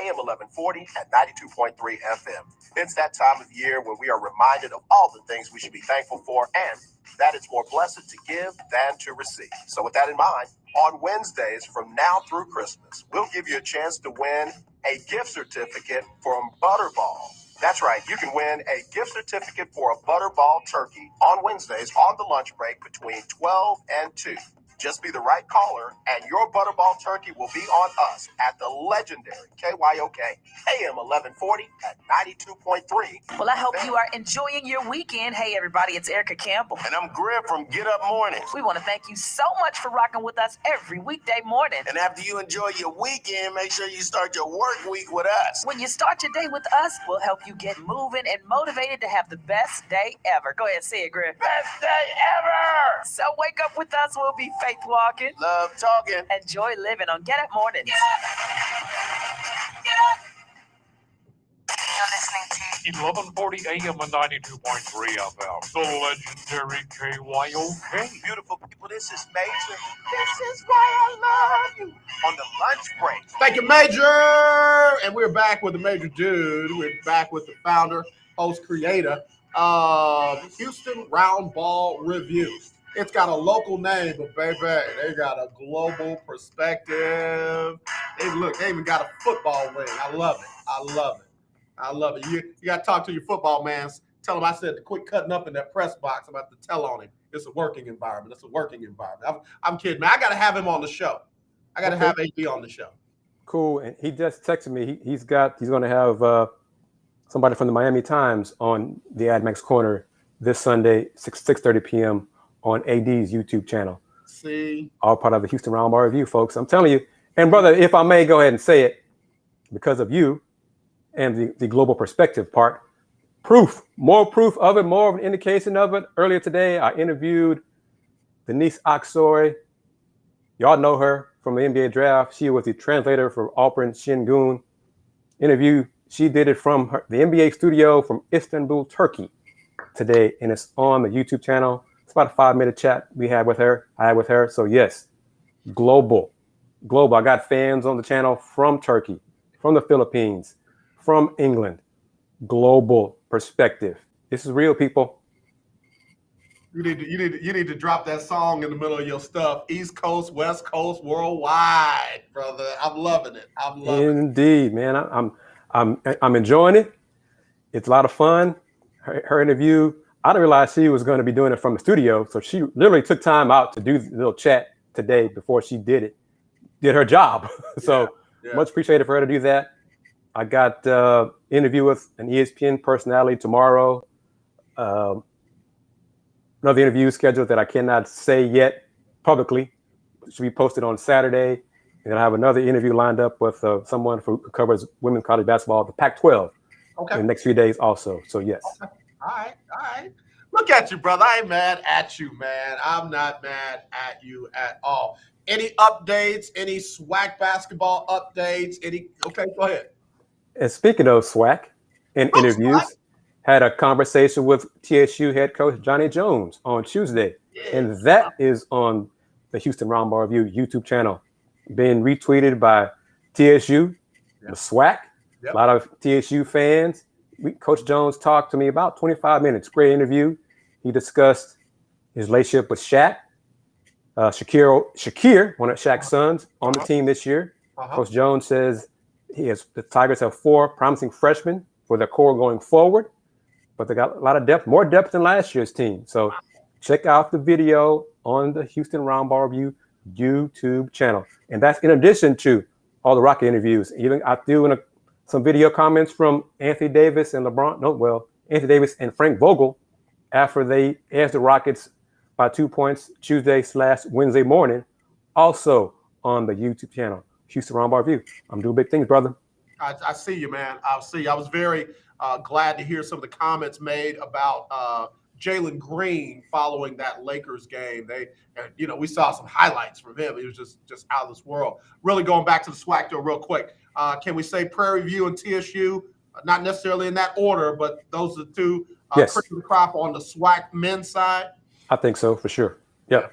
AM 1140 at 92.3 FM. It's that time of year when we are reminded of all the things we should be thankful for and that it's more blessed to give than to receive. So with that in mind, on Wednesdays from now through Christmas, we'll give you a chance to win a gift certificate from Butterball. That's right, you can win a gift certificate for a Butterball turkey on Wednesdays on the lunch break between 12 and 2. Just be the right caller, and your Butterball turkey will be on us at the legendary KYOK, AM 1140 at 92.3. Well, I hope you are enjoying your weekend. Hey, everybody, it's Erica Campbell. And I'm Griff from Get Up Mornings. We want to thank you so much for rocking with us every weekday morning. And after you enjoy your weekend, make sure you start your work week with us. When you start your day with us, we'll help you get moving and motivated to have the best day ever. Go ahead, say it, Griff. Best day ever! So wake up with us. We'll be faith walking, love talking, enjoy living on Get Up Mornings. Get up. You're listening to 1140 AM and 92.3 FM. The legendary KYOK. Beautiful people, this is Major. This is why I love you. On the lunch break. Thank you, Major. And we're back with the Major Dude. We're back with the founder, host, creator of Houston Roundball Review. It's got a local name, but baby, they got a global perspective. They even got a football wing. I love it. You got to talk to your football man. Tell him I said to quit cutting up in that press box. I'm about to tell on him. It's a working environment. I'm kidding, man. I got to have him on the show. I got to have AB on the show. Cool. And he just texted me. He's going to have somebody from the Miami Times on the AdMax Corner this Sunday, 6:30 p.m. on AD's YouTube channel. See? All part of the Houston Roundball Review, folks. I'm telling you. And brother, if I may go ahead and say it, because of you and the global perspective part, more proof of it, more of an indication of it. Earlier today, I interviewed Denise Aksoy. Y'all know her from the NBA draft. She was the translator for Alperen Şengün interview. She did it from the NBA studio from Istanbul, Turkey today, and it's on the YouTube channel. It's about a 5-minute chat I had with her. So yes, global. I got fans on the channel from Turkey, from the Philippines, from England. Global perspective. This is real, people. You need to drop that song in the middle of your stuff. East Coast, West Coast, worldwide, brother. I'm loving it. I'm loving it. Indeed, man. I'm enjoying it. It's a lot of fun. Her interview, I didn't realize she was going to be doing it from the studio. So she literally took time out to do the little chat today before she did her job. So much appreciated for her to do that. I got interview with an ESPN personality tomorrow. Another interview scheduled that I cannot say yet publicly. It should be posted on Saturday. And I have another interview lined up with someone who covers women's college basketball, the Pac-12, in the next few days also. So, yes. Okay. All right. Look at you, brother. I ain't mad at you, man. I'm not mad at you at all. Any updates? Any SWAC basketball updates? Okay, go ahead. And speaking of SWAC and interviews, had a conversation with TSU head coach Johnny Jones on Tuesday. And that is on the Houston Roundball Review YouTube channel, being retweeted by TSU, the SWAC, a lot of TSU fans. Coach Jones talked to me about 25 minutes. Great interview. He discussed his relationship with Shaq. Shakir, one of Shaq's sons, on the team this year. Coach Jones says the Tigers have 4 promising freshmen for their core going forward, but they got a lot of depth, more depth than last year's team. So check out the video on the Houston Roundball Review YouTube channel. And that's in addition to all the Rocket interviews. Even I threw in some video comments from Anthony Davis and Anthony Davis and Frank Vogel after they edged the Rockets by 2 points Tuesday/Wednesday morning, also on the YouTube channel, Houston Roundball Review. I'm doing big things, brother. I see you, man. I see you. I was very glad to hear some of the comments made about Jalen Green following that Lakers game. We saw some highlights from him. He was just out of this world. Really going back to the SWAC though, real quick. Can we say Prairie View and TSU? Not necessarily in that order, but those are the two cream of the crop on the SWAC men's side. I think so, for sure. Yeah.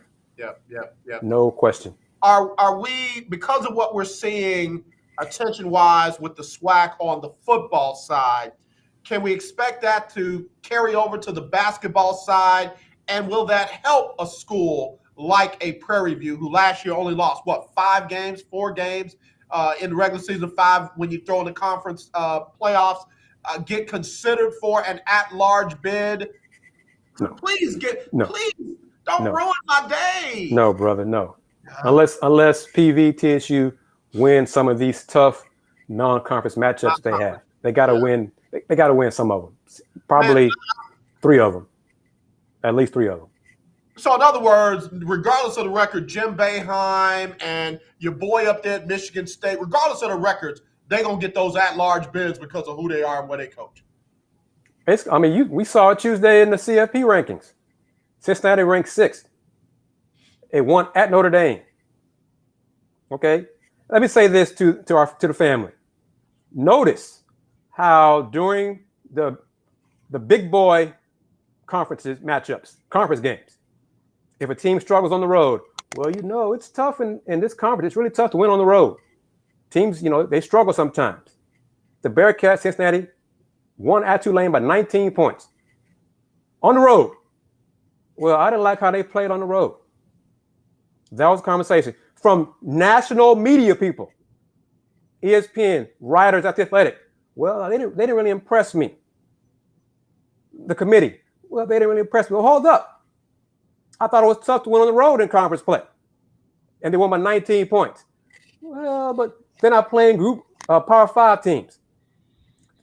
No question. Are we, because of what we're seeing attention-wise with the SWAC on the football side, can we expect that to carry over to the basketball side? And will that help a school like a Prairie View, who last year only lost, 4 games in the regular season, 5 when you throw in the conference playoffs, get considered for an at-large bid? No. Please don't ruin my day. No, brother, no. Unless PV, TSU win some of these tough non-conference matchups they have. They got to win. They got to win some of them. Probably 3 of them. At least 3 of them. So in other words, regardless of the record, Jim Boeheim and your boy up there at Michigan State, regardless of the records, they're going to get those at-large bids because of who they are and where they coach. We saw it Tuesday in the CFP rankings. Cincinnati ranked 6th. It won at Notre Dame. Okay? Let me say this to the family. Notice how during the big boy conference games, if a team struggles on the road, it's tough in this conference. It's really tough to win on the road. Teams, they struggle sometimes. The Bearcats, Cincinnati, won at Tulane by 19 points on the road. Well, I didn't like how they played on the road. That was a conversation from national media people, ESPN, writers at The Athletic. Well, they didn't really impress me. The committee, they didn't really impress me. Well, hold up. I thought it was tough to win on the road in conference play. And they won by 19 points. Well, but they're not playing group Power 5 teams.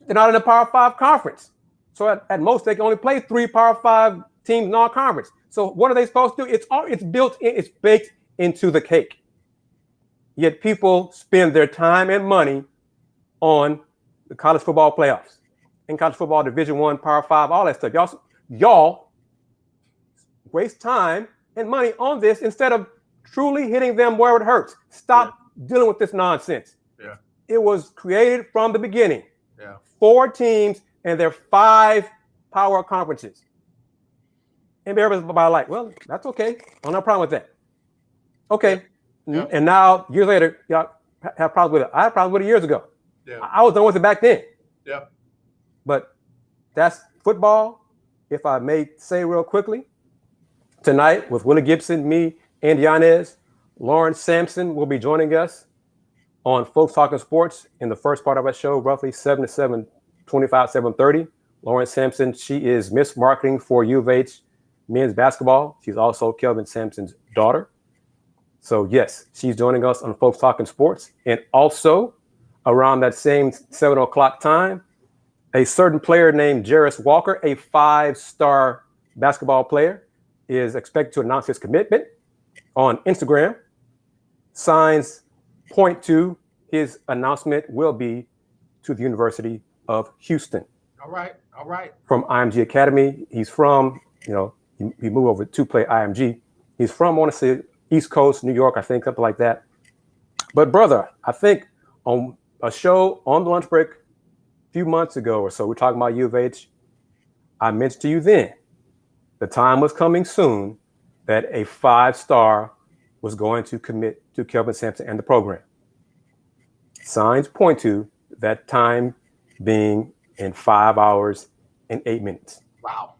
They're not in a Power 5 conference. So at most, they can only play 3 Power 5 teams non-conference. So what are they supposed to do? It's built in, it's baked into the cake. Yet people spend their time and money on the college football playoffs and college football Division I, Power 5, all that stuff. Y'all waste time and money on this instead of truly hitting them where it hurts. Stop dealing with this nonsense. Yeah. It was created from the beginning. Yeah. 4 teams and their 5 power conferences. And everybody's that's okay. I don't have a problem with that. Okay. Yeah. And now, years later, y'all have problems with it. I had problems with it years ago. Yeah. I was done with it back then. Yeah. But that's football. If I may say real quickly, tonight with Willie Gibson, me, and Yanez. Lawrence Sampson will be joining us on Folks Talking Sports in the first part of our show, roughly 7 to 7:25, 7:30. Lawrence Sampson, she is Miss Marketing for U of H men's basketball. She's also Kelvin Sampson's daughter. So, yes, she's joining us on Folks Talking Sports. And also, around that same 7 o'clock time, a certain player named Jarris Walker, a 5-star basketball player, is expected to announce his commitment on Instagram. Signs point to his announcement will be to the University of Houston. All right. From IMG Academy. He's from, he moved over to play IMG. He's from, I want to say, East Coast, New York, I think, something like that. But, brother, I think on a show on the lunch break a few months ago or so, we're talking about U of H. I mentioned to you then the time was coming soon that a 5-star was going to commit to Kelvin Sampson and the program. Signs point to that time being in 5 hours and 8 minutes. Wow.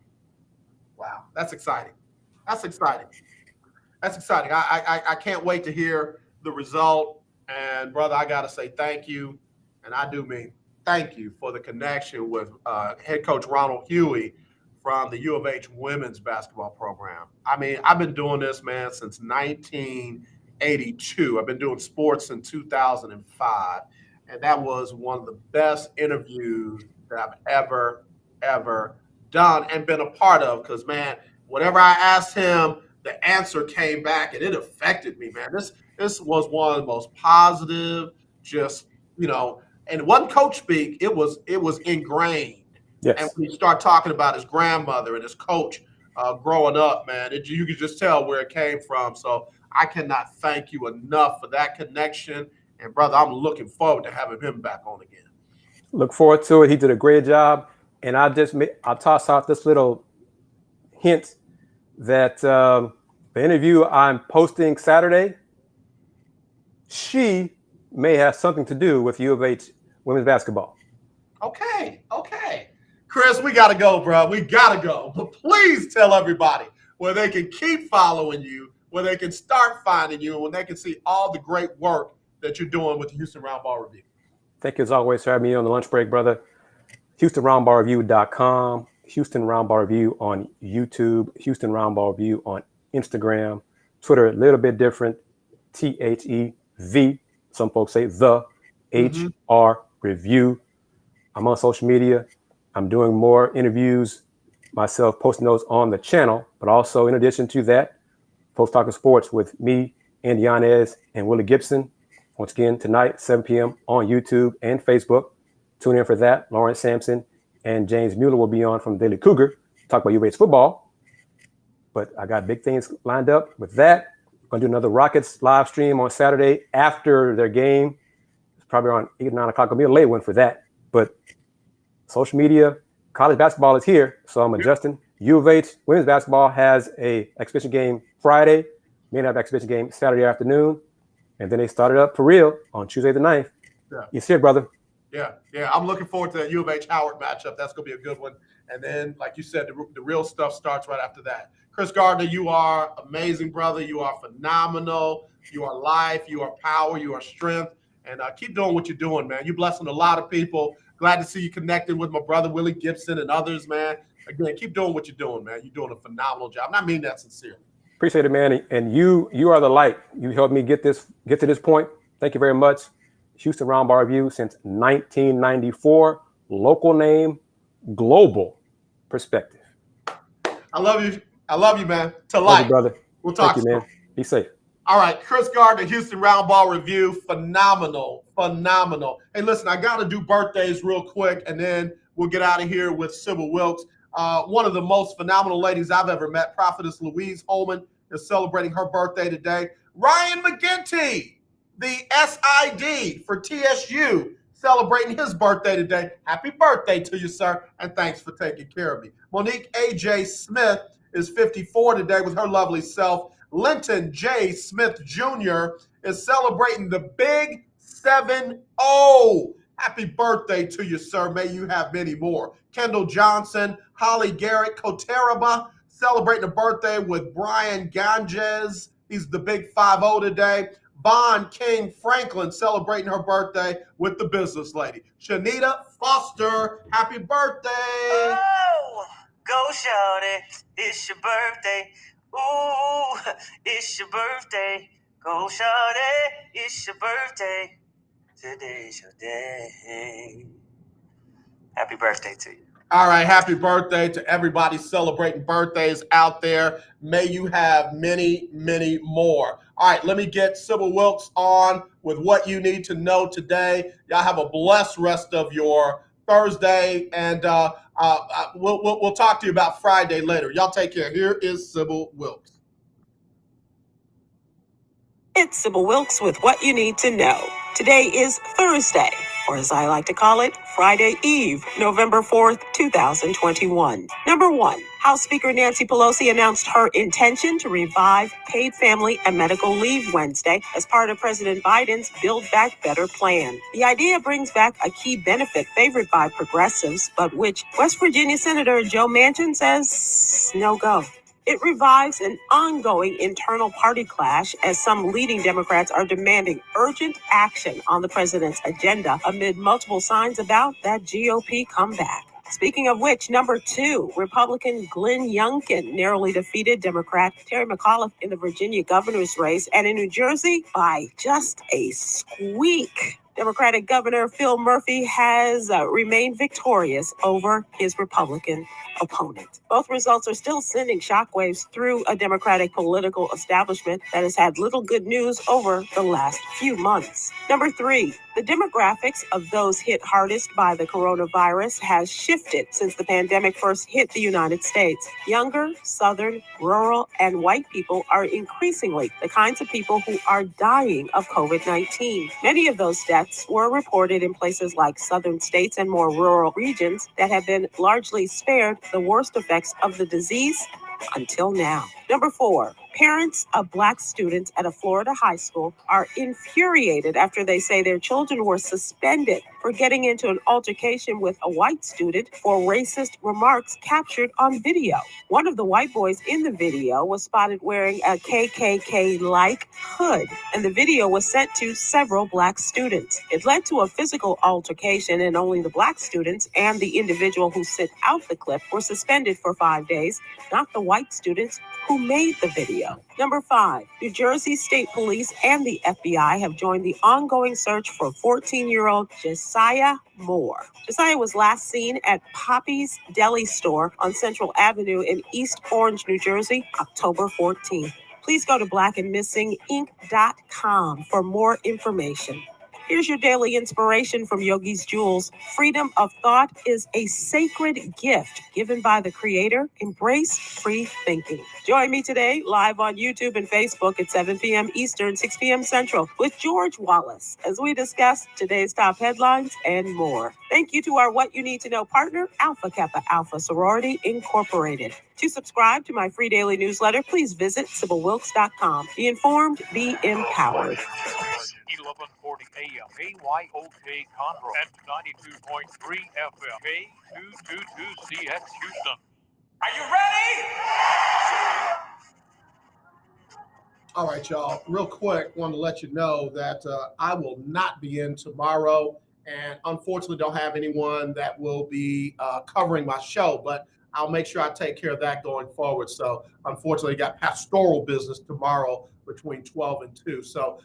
That's exciting. I can't wait to hear the result. And, brother, I got to say thank you. And I do mean thank you for the connection with head coach Ronald Huey from the U of H women's basketball program. I mean, I've been doing this, man, since 1982. I've been doing sports since 2005. And that was one of the best interviews that I've ever done and been a part of. Because, man, whatever I asked him, the answer came back and it affected me, man. This was one of the most positive, just, and it wasn't coach speak. It was ingrained. Yes. And when you start talking about his grandmother and his coach growing up, man, you could just tell where it came from. So I cannot thank you enough for that connection. And, brother, I'm looking forward to having him back on again. Look forward to it. He did a great job. And I'll toss out this little hint that the interview I'm posting Saturday, she may have something to do with U of H women's basketball. Okay. Kris, we got to go, bro. We got to go. But please tell everybody where they can keep following you, where they can start finding you, and when they can see all the great work that you're doing with the Houston Roundball Review. Thank you, as always, for having me on the lunch break, brother. HoustonRoundballReview.com, Houston Roundball Review on YouTube, Houston Roundball Review on Instagram, Twitter, a little bit different, THEV. Some folks say the HR Review. I'm on social media. I'm doing more interviews myself, posting those on the channel. But also, in addition to that, Folks Talking Sports with me, and Yanez, and Willie Gibson. Once again, tonight, 7 p.m. on YouTube and Facebook. Tune in for that. Lawrence Sampson and James Mueller will be on from Daily Cougar to talk about U of H football. But I got big things lined up with that. I'm going to do another Rockets live stream on Saturday after their game. It's probably around 8 or 9 o'clock. It'll be a late one for that. But social media, college basketball is here, so I'm adjusting. U of H women's basketball has a exhibition game Friday. May have an exhibition game Saturday afternoon. And then they started up for real on Tuesday the 9th. Yeah. You see it, brother. Yeah. I'm looking forward to that U of H Howard matchup. That's going to be a good one. And then, like you said, the real stuff starts right after that. Kris Gardner, you are amazing, brother. You are phenomenal. You are life. You are power. You are strength. And keep doing what you're doing, man. You're blessing a lot of people. Glad to see you connected with my brother, Willie Gibson, and others, man. Again, keep doing what you're doing, man. You're doing a phenomenal job. And I mean that sincerely. Appreciate it, man. And you are the light. You helped me get to this point. Thank you very much. Houston Roundball Review since 1994. Local name, global perspective. I love you, man. To Love life. you, brother. We'll talk Thank you, man. Be safe. All right, Kris Gardner, Houston Roundball Review. Phenomenal. Hey, listen, I got to do birthdays real quick, and then we'll get out of here with Sybil Wilkes. One of the most phenomenal ladies I've ever met, Prophetess Louise Holman, is celebrating her birthday today. Ryan McGinty, the SID for TSU, celebrating his birthday today. Happy birthday to you, sir, and thanks for taking care of me. Monique A.J. Smith is 54 today with her lovely self. Linton J. Smith Jr. is celebrating the big 7-0. Happy birthday to you, sir. May you have many more. Kendall Johnson, Holly Garrett, Koteraba, celebrating a birthday with Brian Ganges. He's the big 5-0 today. Vaughn King Franklin celebrating her birthday with the business lady. Shanita Foster, happy birthday. Oh, go shorty, it's your birthday. Ooh, it's your birthday. Go shorty, it's your birthday. Today's your day. Happy birthday to you. All right, happy birthday to everybody celebrating birthdays out there. May you have many, many more. All right, let me get Sybil Wilkes on with what you need to know today. Y'all have a blessed rest of your Thursday, and we'll talk to you about Friday later. Y'all take care. Here is Sybil Wilkes. It's Sybil Wilkes with what you need to know. Today is Thursday, or as I like to call it, Friday Eve, November 4th, 2021. Number 1, House Speaker Nancy Pelosi announced her intention to revive paid family and medical leave Wednesday as part of President Biden's Build Back Better plan. The idea brings back a key benefit favored by progressives, but which West Virginia Senator Joe Manchin says no go. It revives an ongoing internal party clash as some leading Democrats are demanding urgent action on the president's agenda amid multiple signs about that GOP comeback. Speaking of which, number 2, Republican Glenn Youngkin narrowly defeated Democrat Terry McAuliffe in the Virginia governor's race, and in New Jersey by just a squeak. Democratic Governor Phil Murphy has remained victorious over his Republican opponent. Both results are still sending shockwaves through a Democratic political establishment that has had little good news over the last few months. Number 3, the demographics of those hit hardest by the coronavirus has shifted since the pandemic first hit the United States. Younger, Southern, rural, and white people are increasingly the kinds of people who are dying of COVID-19. Many of those deaths were reported in places like southern states and more rural regions that have been largely spared the worst effects of the disease until now. Number 4, parents of Black students at a Florida high school are infuriated after they say their children were suspended for getting into an altercation with a white student for racist remarks captured on video. One of the white boys in the video was spotted wearing a KKK-like hood, and the video was sent to several Black students. It led to a physical altercation, and only the Black students and the individual who sent out the clip were suspended for 5 days, not the white students who made the video. Number 5, New Jersey State Police and the FBI have joined the ongoing search for 14-year-old Josiah Moore. Josiah was last seen at Poppy's Deli store on Central Avenue in East Orange, New Jersey, October 14th. Please go to blackandmissinginc.com for more information. Here's your daily inspiration from Yogi's Jewels. Freedom of thought is a sacred gift given by the Creator. Embrace free thinking. Join me today live on YouTube and Facebook at 7 p.m. Eastern, 6 p.m. Central with George Wallace as we discuss today's top headlines and more. Thank you to our What You Need to Know partner, Alpha Kappa Alpha Sorority Incorporated. To subscribe to my free daily newsletter, please visit SybilWilkes.com. Be informed, be empowered. 1140 AM, KYOK Conroe, and 92.3 FM, K222CX Houston. Are you ready? All right, y'all. Real quick, want to let you know that I will not be in tomorrow, and unfortunately don't have anyone that will be covering my show, but I'll make sure I take care of that going forward. So unfortunately, got pastoral business tomorrow between 12 and 2. So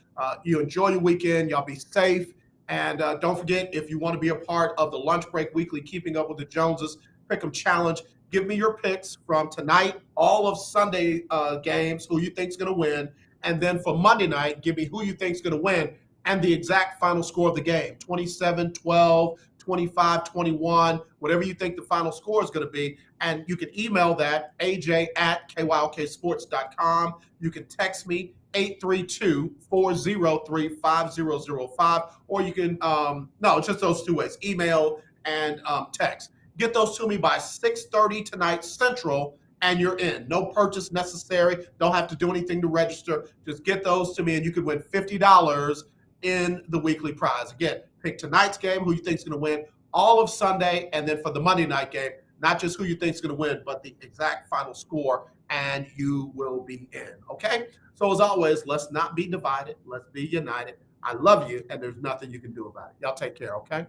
you enjoy your weekend. Y'all be safe. And don't forget, if you want to be a part of the Lunch Break Weekly Keeping Up with the Joneses Pick'em Challenge, give me your picks from tonight, all of Sunday games, who you think's going to win. And then for Monday night, give me who you think's going to win and the exact final score of the game, 27-12, 25-21, whatever you think the final score is going to be. And you can email that, aj@kyoksports.com. You can text me, 832-403-5005, or you can, no, it's just those two ways, email and text. Get those to me by 6:30 tonight Central, and you're in. No purchase necessary. Don't have to do anything to register. Just get those to me, and you could win $50 in the weekly prize. Again, pick tonight's game, who you think is going to win, all of Sunday, and then for the Monday night game, not just who you think is going to win, but the exact final score, and you will be in. Okay? So as always, let's not be divided. Let's be united. I love you, and there's nothing you can do about it. Y'all take care, okay?